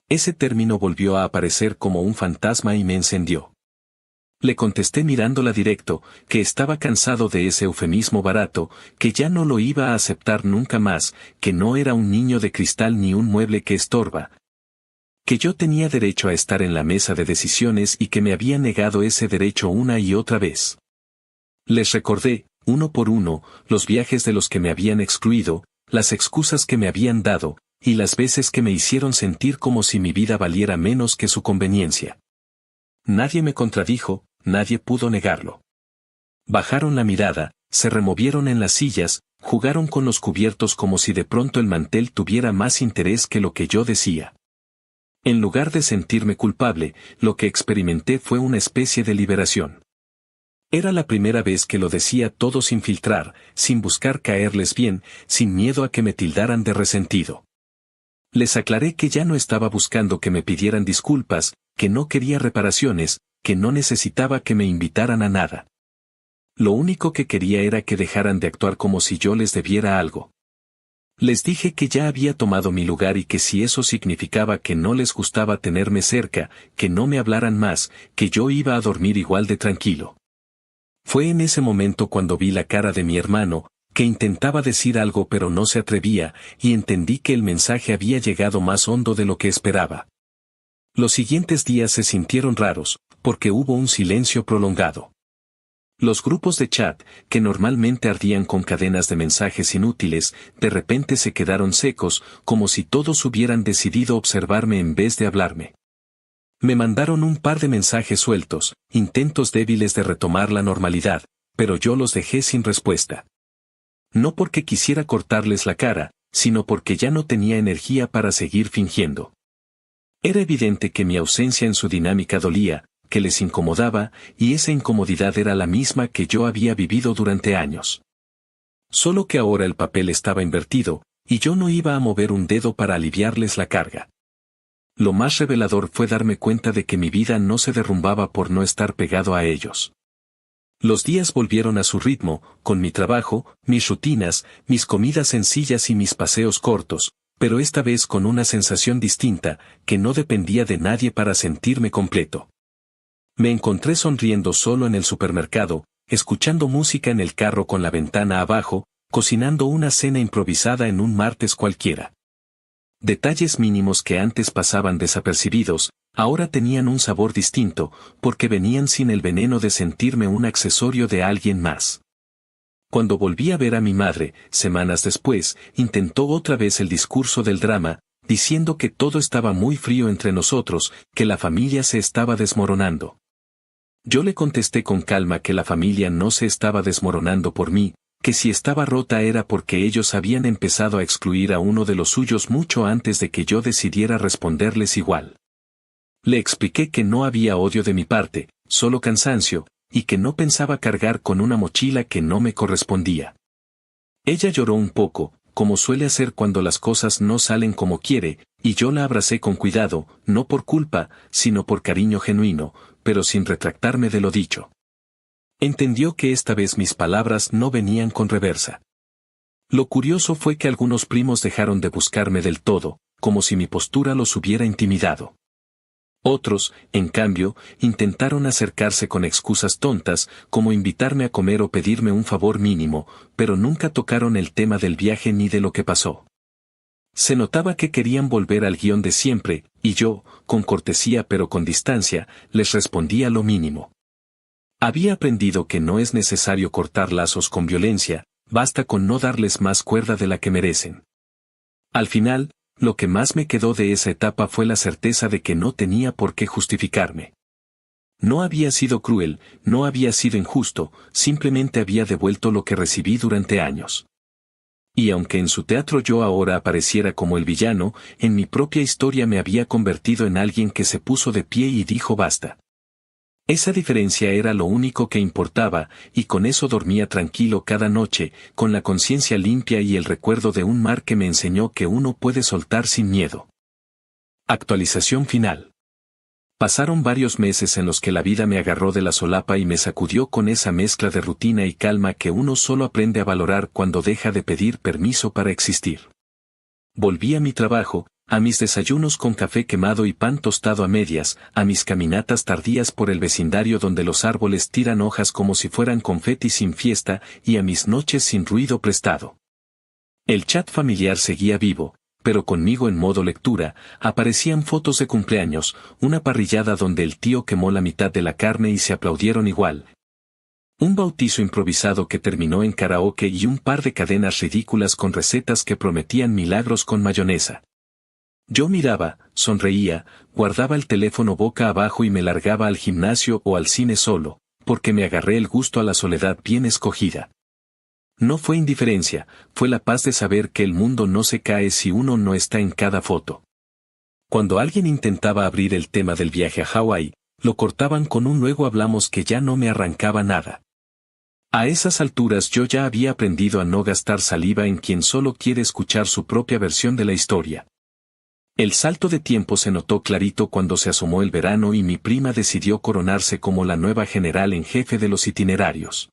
Ese término volvió a aparecer como un fantasma y me encendió. Le contesté mirándola directo, que estaba cansado de ese eufemismo barato, que ya no lo iba a aceptar nunca más, que no era un niño de cristal ni un mueble que estorba. Que yo tenía derecho a estar en la mesa de decisiones y que me había negado ese derecho una y otra vez. Les recordé, uno por uno, los viajes de los que me habían excluido, las excusas que me habían dado, y las veces que me hicieron sentir como si mi vida valiera menos que su conveniencia. Nadie me contradijo, nadie pudo negarlo. Bajaron la mirada, se removieron en las sillas, jugaron con los cubiertos como si de pronto el mantel tuviera más interés que lo que yo decía. En lugar de sentirme culpable, lo que experimenté fue una especie de liberación. Era la primera vez que lo decía todo sin filtrar, sin buscar caerles bien, sin miedo a que me tildaran de resentido. Les aclaré que ya no estaba buscando que me pidieran disculpas, que no quería reparaciones, que no necesitaba que me invitaran a nada. Lo único que quería era que dejaran de actuar como si yo les debiera algo. Les dije que ya había tomado mi lugar y que si eso significaba que no les gustaba tenerme cerca, que no me hablaran más, que yo iba a dormir igual de tranquilo. Fue en ese momento cuando vi la cara de mi hermano, que intentaba decir algo pero no se atrevía, y entendí que el mensaje había llegado más hondo de lo que esperaba. Los siguientes días se sintieron raros, porque hubo un silencio prolongado. Los grupos de chat, que normalmente ardían con cadenas de mensajes inútiles, de repente se quedaron secos, como si todos hubieran decidido observarme en vez de hablarme. Me mandaron un par de mensajes sueltos, intentos débiles de retomar la normalidad, pero yo los dejé sin respuesta. No porque quisiera cortarles la cara, sino porque ya no tenía energía para seguir fingiendo. Era evidente que mi ausencia en su dinámica dolía, que les incomodaba, y esa incomodidad era la misma que yo había vivido durante años. Solo que ahora el papel estaba invertido, y yo no iba a mover un dedo para aliviarles la carga. Lo más revelador fue darme cuenta de que mi vida no se derrumbaba por no estar pegado a ellos. Los días volvieron a su ritmo, con mi trabajo, mis rutinas, mis comidas sencillas y mis paseos cortos, pero esta vez con una sensación distinta, que no dependía de nadie para sentirme completo. Me encontré sonriendo solo en el supermercado, escuchando música en el carro con la ventana abajo, cocinando una cena improvisada en un martes cualquiera. Detalles mínimos que antes pasaban desapercibidos, ahora tenían un sabor distinto, porque venían sin el veneno de sentirme un accesorio de alguien más. Cuando volví a ver a mi madre, semanas después, intentó otra vez el discurso del drama, diciendo que todo estaba muy frío entre nosotros, que la familia se estaba desmoronando. Yo le contesté con calma que la familia no se estaba desmoronando por mí, que si estaba rota era porque ellos habían empezado a excluir a uno de los suyos mucho antes de que yo decidiera responderles igual. Le expliqué que no había odio de mi parte, solo cansancio, y que no pensaba cargar con una mochila que no me correspondía. Ella lloró un poco, como suele hacer cuando las cosas no salen como quiere, y yo la abracé con cuidado, no por culpa, sino por cariño genuino, pero sin retractarme de lo dicho. Entendió que esta vez mis palabras no venían con reversa. Lo curioso fue que algunos primos dejaron de buscarme del todo, como si mi postura los hubiera intimidado. Otros, en cambio, intentaron acercarse con excusas tontas, como invitarme a comer o pedirme un favor mínimo, pero nunca tocaron el tema del viaje ni de lo que pasó. Se notaba que querían volver al guión de siempre, y yo, con cortesía pero con distancia, les respondía lo mínimo. Había aprendido que no es necesario cortar lazos con violencia, basta con no darles más cuerda de la que merecen. Al final, lo que más me quedó de esa etapa fue la certeza de que no tenía por qué justificarme. No había sido cruel, no había sido injusto, simplemente había devuelto lo que recibí durante años. Y aunque en su teatro yo ahora apareciera como el villano, en mi propia historia me había convertido en alguien que se puso de pie y dijo basta. Esa diferencia era lo único que importaba, y con eso dormía tranquilo cada noche, con la conciencia limpia y el recuerdo de un mar que me enseñó que uno puede soltar sin miedo. Actualización final. Pasaron varios meses en los que la vida me agarró de la solapa y me sacudió con esa mezcla de rutina y calma que uno solo aprende a valorar cuando deja de pedir permiso para existir. Volví a mi trabajo, a mis desayunos con café quemado y pan tostado a medias, a mis caminatas tardías por el vecindario donde los árboles tiran hojas como si fueran confeti sin fiesta, y a mis noches sin ruido prestado. El chat familiar seguía vivo, pero conmigo en modo lectura, aparecían fotos de cumpleaños, una parrillada donde el tío quemó la mitad de la carne y se aplaudieron igual. Un bautizo improvisado que terminó en karaoke y un par de cadenas ridículas con recetas que prometían milagros con mayonesa. Yo miraba, sonreía, guardaba el teléfono boca abajo y me largaba al gimnasio o al cine solo, porque me agarré el gusto a la soledad bien escogida. No fue indiferencia, fue la paz de saber que el mundo no se cae si uno no está en cada foto. Cuando alguien intentaba abrir el tema del viaje a Hawái, lo cortaban con un luego hablamos que ya no me arrancaba nada. A esas alturas yo ya había aprendido a no gastar saliva en quien solo quiere escuchar su propia versión de la historia. El salto de tiempo se notó clarito cuando se asomó el verano y mi prima decidió coronarse como la nueva general en jefe de los itinerarios.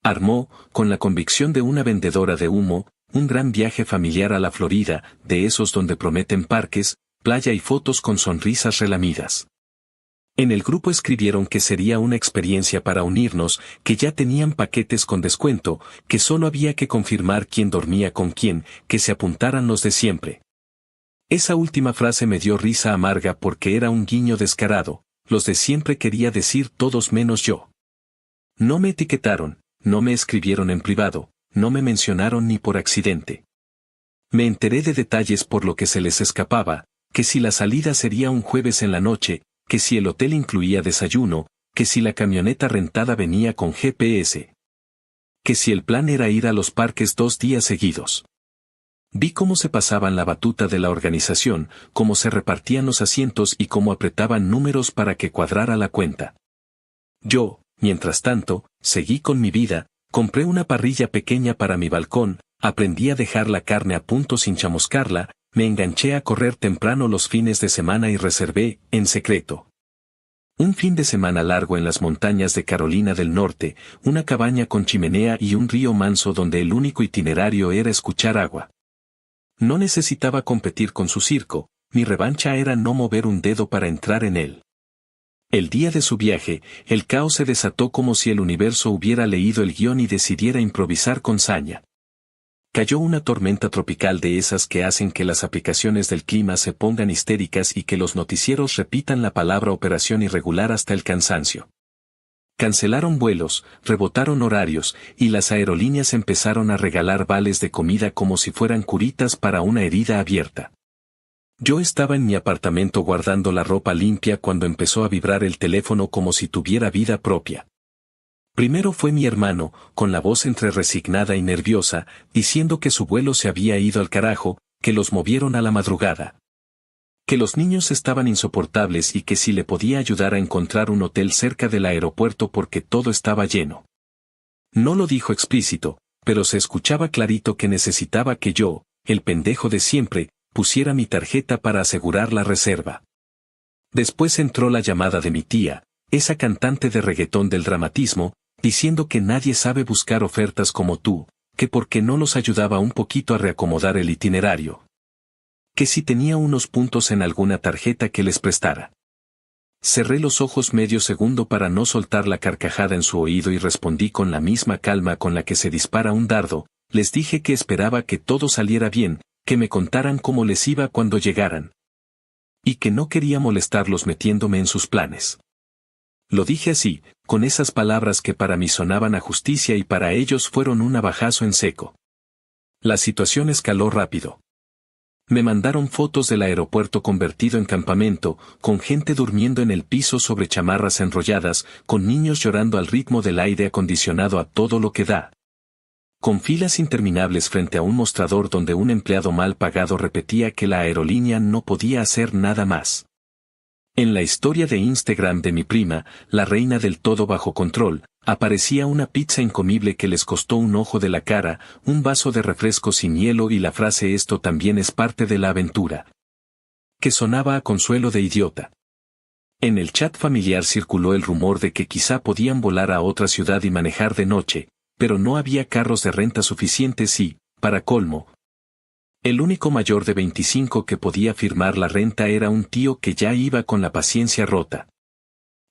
Armó, con la convicción de una vendedora de humo, un gran viaje familiar a la Florida, de esos donde prometen parques, playa y fotos con sonrisas relamidas. En el grupo escribieron que sería una experiencia para unirnos, que ya tenían paquetes con descuento, que solo había que confirmar quién dormía con quién, que se apuntaran los de siempre. Esa última frase me dio risa amarga porque era un guiño descarado, los de siempre quería decir todos menos yo. No me etiquetaron, no me escribieron en privado, no me mencionaron ni por accidente. Me enteré de detalles por lo que se les escapaba, que si la salida sería un jueves en la noche, que si el hotel incluía desayuno, que si la camioneta rentada venía con GPS. Que si el plan era ir a los parques 2 días seguidos. Vi cómo se pasaban la batuta de la organización, cómo se repartían los asientos y cómo apretaban números para que cuadrara la cuenta. Yo, mientras tanto, seguí con mi vida, compré una parrilla pequeña para mi balcón, aprendí a dejar la carne a punto sin chamuscarla, me enganché a correr temprano los fines de semana y reservé, en secreto, un fin de semana largo en las montañas de Carolina del Norte, una cabaña con chimenea y un río manso donde el único itinerario era escuchar agua. No necesitaba competir con su circo, mi revancha era no mover un dedo para entrar en él. El día de su viaje, el caos se desató como si el universo hubiera leído el guión y decidiera improvisar con saña. Cayó una tormenta tropical de esas que hacen que las aplicaciones del clima se pongan histéricas y que los noticieros repitan la palabra operación irregular hasta el cansancio. Cancelaron vuelos, rebotaron horarios, y las aerolíneas empezaron a regalar vales de comida como si fueran curitas para una herida abierta. Yo estaba en mi apartamento guardando la ropa limpia cuando empezó a vibrar el teléfono como si tuviera vida propia. Primero fue mi hermano, con la voz entre resignada y nerviosa, diciendo que su vuelo se había ido al carajo, que los movieron a la madrugada. Que los niños estaban insoportables y que si le podía ayudar a encontrar un hotel cerca del aeropuerto porque todo estaba lleno. No lo dijo explícito, pero se escuchaba clarito que necesitaba que yo, el pendejo de siempre, pusiera mi tarjeta para asegurar la reserva. Después entró la llamada de mi tía, esa cantante de reggaetón del dramatismo, diciendo que nadie sabe buscar ofertas como tú, que por qué no los ayudaba un poquito a reacomodar el itinerario. Que si tenía unos puntos en alguna tarjeta que les prestara. Cerré los ojos medio segundo para no soltar la carcajada en su oído y respondí con la misma calma con la que se dispara un dardo, les dije que esperaba que todo saliera bien, que me contaran cómo les iba cuando llegaran. Y que no quería molestarlos metiéndome en sus planes. Lo dije así, con esas palabras que para mí sonaban a justicia y para ellos fueron un navajazo en seco. La situación escaló rápido. Me mandaron fotos del aeropuerto convertido en campamento, con gente durmiendo en el piso sobre chamarras enrolladas, con niños llorando al ritmo del aire acondicionado a todo lo que da. Con filas interminables frente a un mostrador donde un empleado mal pagado repetía que la aerolínea no podía hacer nada más. En la historia de Instagram de mi prima, la reina del todo bajo control, aparecía una pizza incomible que les costó un ojo de la cara, un vaso de refresco sin hielo y la frase «esto también es parte de la aventura», que sonaba a consuelo de idiota. En el chat familiar circuló el rumor de que quizá podían volar a otra ciudad y manejar de noche, pero no había carros de renta suficientes y, para colmo, el único mayor de 25 que podía firmar la renta era un tío que ya iba con la paciencia rota.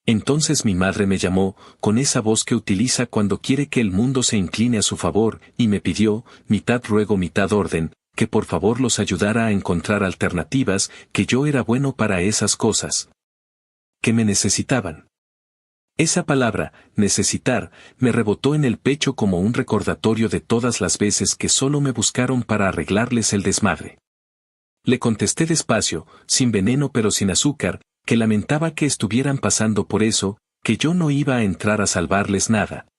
Entonces mi madre me llamó, con esa voz que utiliza cuando quiere que el mundo se incline a su favor, y me pidió, mitad ruego mitad orden, que por favor los ayudara a encontrar alternativas, que yo era bueno para esas cosas. Que me necesitaban. Esa palabra, necesitar, me rebotó en el pecho como un recordatorio de todas las veces que solo me buscaron para arreglarles el desmadre. Le contesté despacio, sin veneno pero sin azúcar, que lamentaba que estuvieran pasando por eso, que yo no iba a entrar a salvarles nada.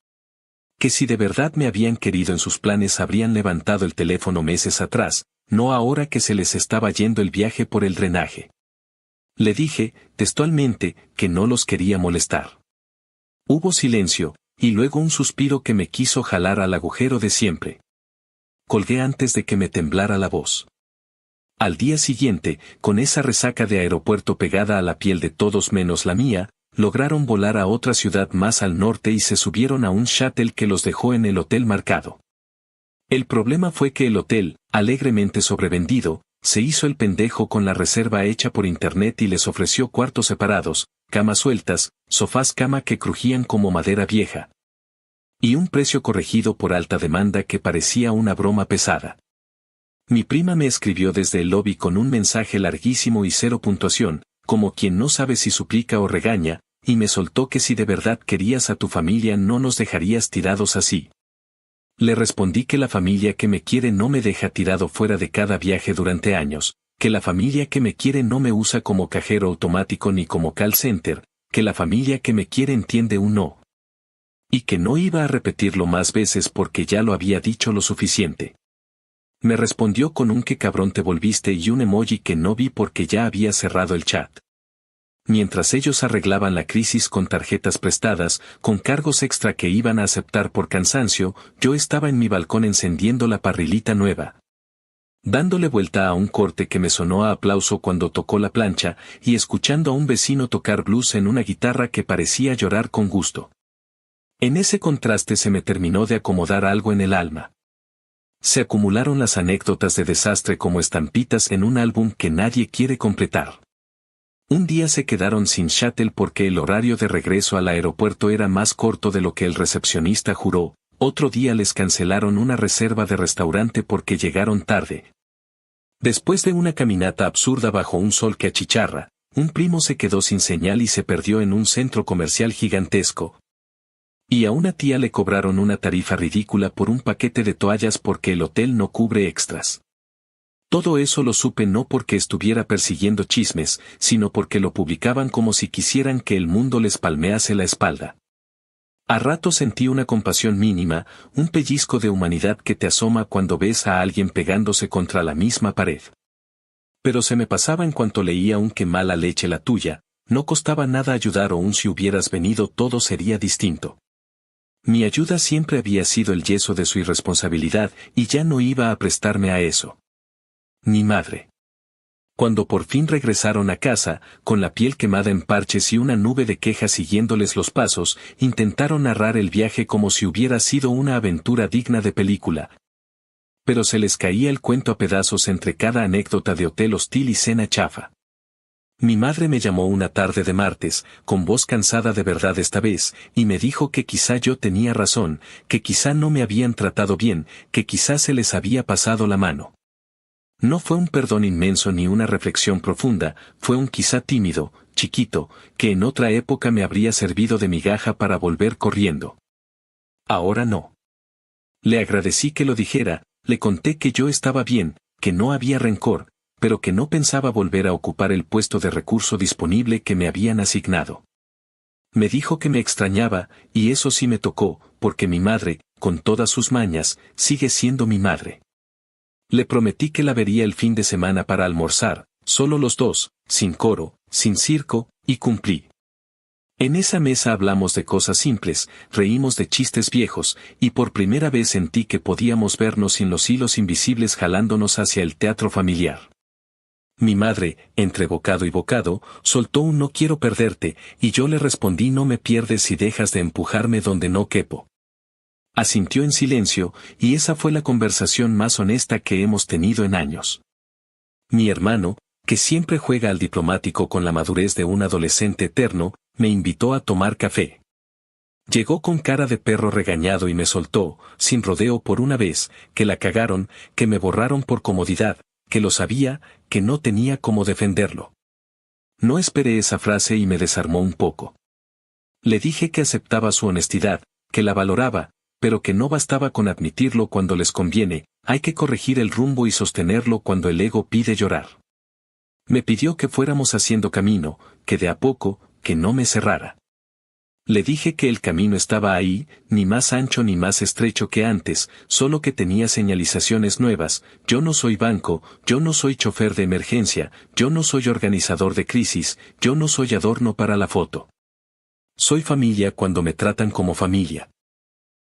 Que si de verdad me habían querido en sus planes habrían levantado el teléfono meses atrás, no ahora que se les estaba yendo el viaje por el drenaje. Le dije, textualmente, que no los quería molestar. Hubo silencio, y luego un suspiro que me quiso jalar al agujero de siempre. Colgué antes de que me temblara la voz. Al día siguiente, con esa resaca de aeropuerto pegada a la piel de todos menos la mía, lograron volar a otra ciudad más al norte y se subieron a un shuttle que los dejó en el hotel marcado. El problema fue que el hotel, alegremente sobrevendido, se hizo el pendejo con la reserva hecha por internet y les ofreció cuartos separados, camas sueltas, sofás cama que crujían como madera vieja. Y un precio corregido por alta demanda que parecía una broma pesada. Mi prima me escribió desde el lobby con un mensaje larguísimo y cero puntuación, como quien no sabe si suplica o regaña, y me soltó que si de verdad querías a tu familia no nos dejarías tirados así. Le respondí que la familia que me quiere no me deja tirado fuera de cada viaje durante años, que la familia que me quiere no me usa como cajero automático ni como call center, que la familia que me quiere entiende un no. Y que no iba a repetirlo más veces porque ya lo había dicho lo suficiente. Me respondió con un qué cabrón te volviste y un emoji que no vi porque ya había cerrado el chat. Mientras ellos arreglaban la crisis con tarjetas prestadas, con cargos extra que iban a aceptar por cansancio, yo estaba en mi balcón encendiendo la parrilita nueva, dándole vuelta a un corte que me sonó a aplauso cuando tocó la plancha, y escuchando a un vecino tocar blues en una guitarra que parecía llorar con gusto. En ese contraste se me terminó de acomodar algo en el alma. Se acumularon las anécdotas de desastre como estampitas en un álbum que nadie quiere completar. Un día se quedaron sin shuttle porque el horario de regreso al aeropuerto era más corto de lo que el recepcionista juró, otro día les cancelaron una reserva de restaurante porque llegaron tarde. Después de una caminata absurda bajo un sol que achicharra, un primo se quedó sin señal y se perdió en un centro comercial gigantesco. Y a una tía le cobraron una tarifa ridícula por un paquete de toallas porque el hotel no cubre extras. Todo eso lo supe no porque estuviera persiguiendo chismes, sino porque lo publicaban como si quisieran que el mundo les palmease la espalda. A rato sentí una compasión mínima, un pellizco de humanidad que te asoma cuando ves a alguien pegándose contra la misma pared. Pero se me pasaba en cuanto leía un qué mala leche la tuya, no costaba nada ayudar o un si hubieras venido todo sería distinto. Mi ayuda siempre había sido el yeso de su irresponsabilidad y ya no iba a prestarme a eso. Mi madre. Cuando por fin regresaron a casa, con la piel quemada en parches y una nube de quejas siguiéndoles los pasos, intentaron narrar el viaje como si hubiera sido una aventura digna de película. Pero se les caía el cuento a pedazos entre cada anécdota de hotel hostil y cena chafa. Mi madre me llamó una tarde de martes, con voz cansada de verdad esta vez, y me dijo que quizá yo tenía razón, que quizá no me habían tratado bien, que quizá se les había pasado la mano. No fue un perdón inmenso ni una reflexión profunda, fue un quizá tímido, chiquito, que en otra época me habría servido de migaja para volver corriendo. Ahora no. Le agradecí que lo dijera, le conté que yo estaba bien, que no había rencor, pero que no pensaba volver a ocupar el puesto de recurso disponible que me habían asignado. Me dijo que me extrañaba, y eso sí me tocó, porque mi madre, con todas sus mañas, sigue siendo mi madre. Le prometí que la vería el fin de semana para almorzar, solo los dos, sin coro, sin circo, y cumplí. En esa mesa hablamos de cosas simples, reímos de chistes viejos, y por primera vez sentí que podíamos vernos sin los hilos invisibles jalándonos hacia el teatro familiar. Mi madre, entre bocado y bocado, soltó un no quiero perderte, y yo le respondí no me pierdes si dejas de empujarme donde no quepo. Asintió en silencio, y esa fue la conversación más honesta que hemos tenido en años. Mi hermano, que siempre juega al diplomático con la madurez de un adolescente eterno, me invitó a tomar café. Llegó con cara de perro regañado y me soltó, sin rodeo por una vez, que la cagaron, que me borraron por comodidad, que lo sabía, que no tenía cómo defenderlo. No esperé esa frase y me desarmó un poco. Le dije que aceptaba su honestidad, que la valoraba, pero que no bastaba con admitirlo cuando les conviene, hay que corregir el rumbo y sostenerlo cuando el ego pide llorar. Me pidió que fuéramos haciendo camino, que de a poco, que no me cerrara. Le dije que el camino estaba ahí, ni más ancho ni más estrecho que antes, solo que tenía señalizaciones nuevas, yo no soy banco, yo no soy chofer de emergencia, yo no soy organizador de crisis, yo no soy adorno para la foto. Soy familia cuando me tratan como familia.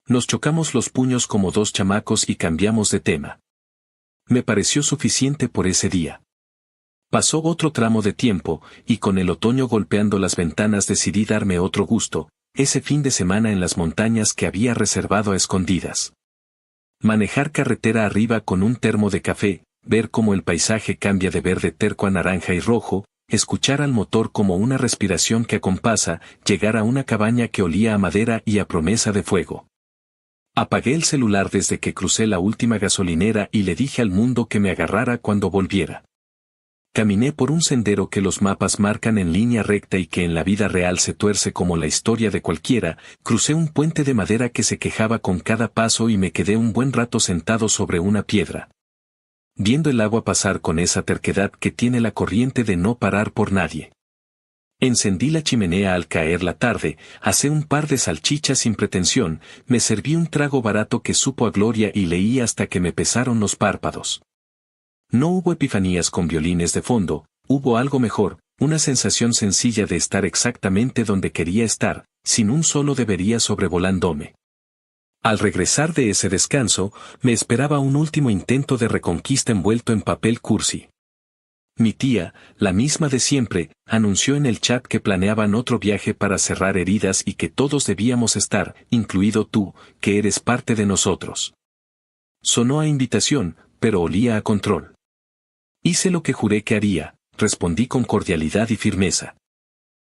Nos chocamos los puños como dos chamacos y cambiamos de tema. Me pareció suficiente por ese día. Pasó otro tramo de tiempo, y con el otoño golpeando las ventanas decidí darme otro gusto, ese fin de semana en las montañas que había reservado a escondidas. Manejar carretera arriba con un termo de café, ver cómo el paisaje cambia de verde terco a naranja y rojo, escuchar al motor como una respiración que acompasa, llegar a una cabaña que olía a madera y a promesa de fuego. Apagué el celular desde que crucé la última gasolinera y le dije al mundo que me agarrara cuando volviera. Caminé por un sendero que los mapas marcan en línea recta y que en la vida real se tuerce como la historia de cualquiera, crucé un puente de madera que se quejaba con cada paso y me quedé un buen rato sentado sobre una piedra, viendo el agua pasar con esa terquedad que tiene la corriente de no parar por nadie. Encendí la chimenea al caer la tarde, asé un par de salchichas sin pretensión, me serví un trago barato que supo a gloria y leí hasta que me pesaron los párpados. No hubo epifanías con violines de fondo, hubo algo mejor, una sensación sencilla de estar exactamente donde quería estar, sin un solo debería sobrevolándome. Al regresar de ese descanso, me esperaba un último intento de reconquista envuelto en papel cursi. Mi tía, la misma de siempre, anunció en el chat que planeaban otro viaje para cerrar heridas y que todos debíamos estar, incluido tú, que eres parte de nosotros. Sonó a invitación, pero olía a control. Hice lo que juré que haría, respondí con cordialidad y firmeza.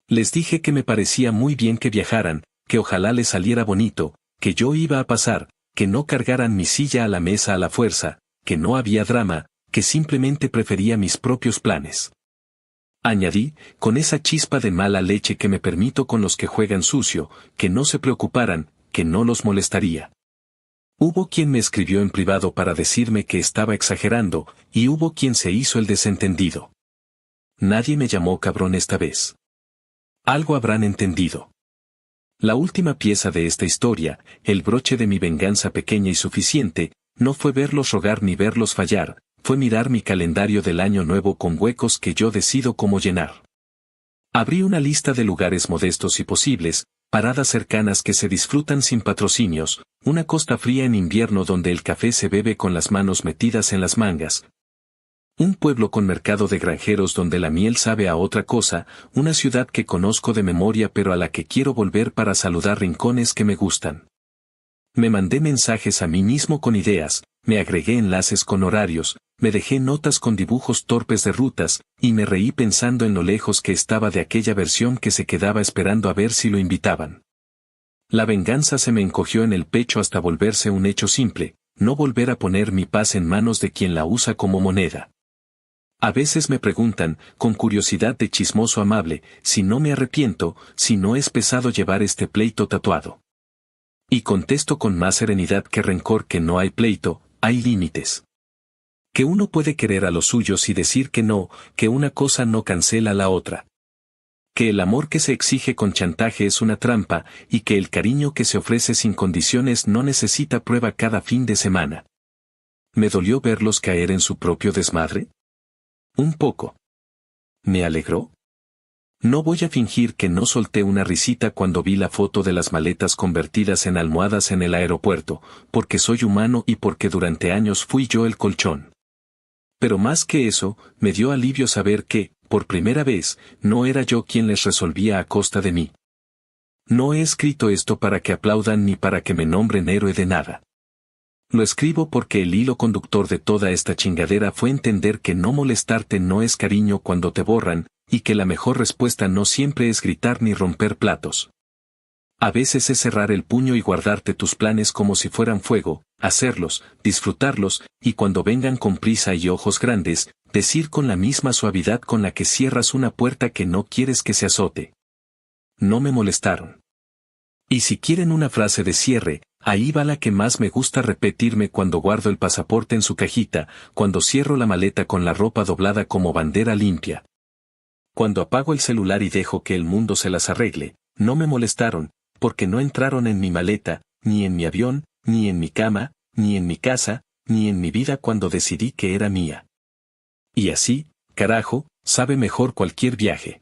Les dije que me parecía muy bien que viajaran, que ojalá les saliera bonito, que yo iba a pasar, que no cargaran mi silla a la mesa a la fuerza, que no había drama, que simplemente prefería mis propios planes. Añadí, con esa chispa de mala leche que me permito con los que juegan sucio, que no se preocuparan, que no los molestaría. Hubo quien me escribió en privado para decirme que estaba exagerando, y hubo quien se hizo el desentendido. Nadie me llamó cabrón esta vez. Algo habrán entendido. La última pieza de esta historia, el broche de mi venganza pequeña y suficiente, no fue verlos rogar ni verlos fallar, fue mirar mi calendario del año nuevo con huecos que yo decido cómo llenar. Abrí una lista de lugares modestos y posibles, paradas cercanas que se disfrutan sin patrocinios, una costa fría en invierno donde el café se bebe con las manos metidas en las mangas. Un pueblo con mercado de granjeros donde la miel sabe a otra cosa, una ciudad que conozco de memoria pero a la que quiero volver para saludar rincones que me gustan. Me mandé mensajes a mí mismo con ideas, me agregué enlaces con horarios, me dejé notas con dibujos torpes de rutas, y me reí pensando en lo lejos que estaba de aquella versión que se quedaba esperando a ver si lo invitaban. La venganza se me encogió en el pecho hasta volverse un hecho simple, no volver a poner mi paz en manos de quien la usa como moneda. A veces me preguntan, con curiosidad de chismoso amable, si no me arrepiento, si no es pesado llevar este pleito tatuado. Y contesto con más serenidad que rencor que no hay pleito, hay límites. Que uno puede querer a los suyos y decir que no, que una cosa no cancela la otra. Que el amor que se exige con chantaje es una trampa, y que el cariño que se ofrece sin condiciones no necesita prueba cada fin de semana. ¿Me dolió verlos caer en su propio desmadre? Un poco. ¿Me alegró? No voy a fingir que no solté una risita cuando vi la foto de las maletas convertidas en almohadas en el aeropuerto, porque soy humano y porque durante años fui yo el colchón. Pero más que eso, me dio alivio saber que, por primera vez, no era yo quien les resolvía a costa de mí. No he escrito esto para que aplaudan ni para que me nombren héroe de nada. Lo escribo porque el hilo conductor de toda esta chingadera fue entender que no molestarte no es cariño cuando te borran, y que la mejor respuesta no siempre es gritar ni romper platos. A veces es cerrar el puño y guardarte tus planes como si fueran fuego, hacerlos, disfrutarlos, y cuando vengan con prisa y ojos grandes, decir con la misma suavidad con la que cierras una puerta que no quieres que se azote. No me molestaron. Y si quieren una frase de cierre, ahí va la que más me gusta repetirme cuando guardo el pasaporte en su cajita, cuando cierro la maleta con la ropa doblada como bandera limpia. Cuando apago el celular y dejo que el mundo se las arregle, no me molestaron, porque no entraron en mi maleta, ni en mi avión, ni en mi cama, ni en mi casa, ni en mi vida cuando decidí que era mía. Y así, carajo, sabe mejor cualquier viaje.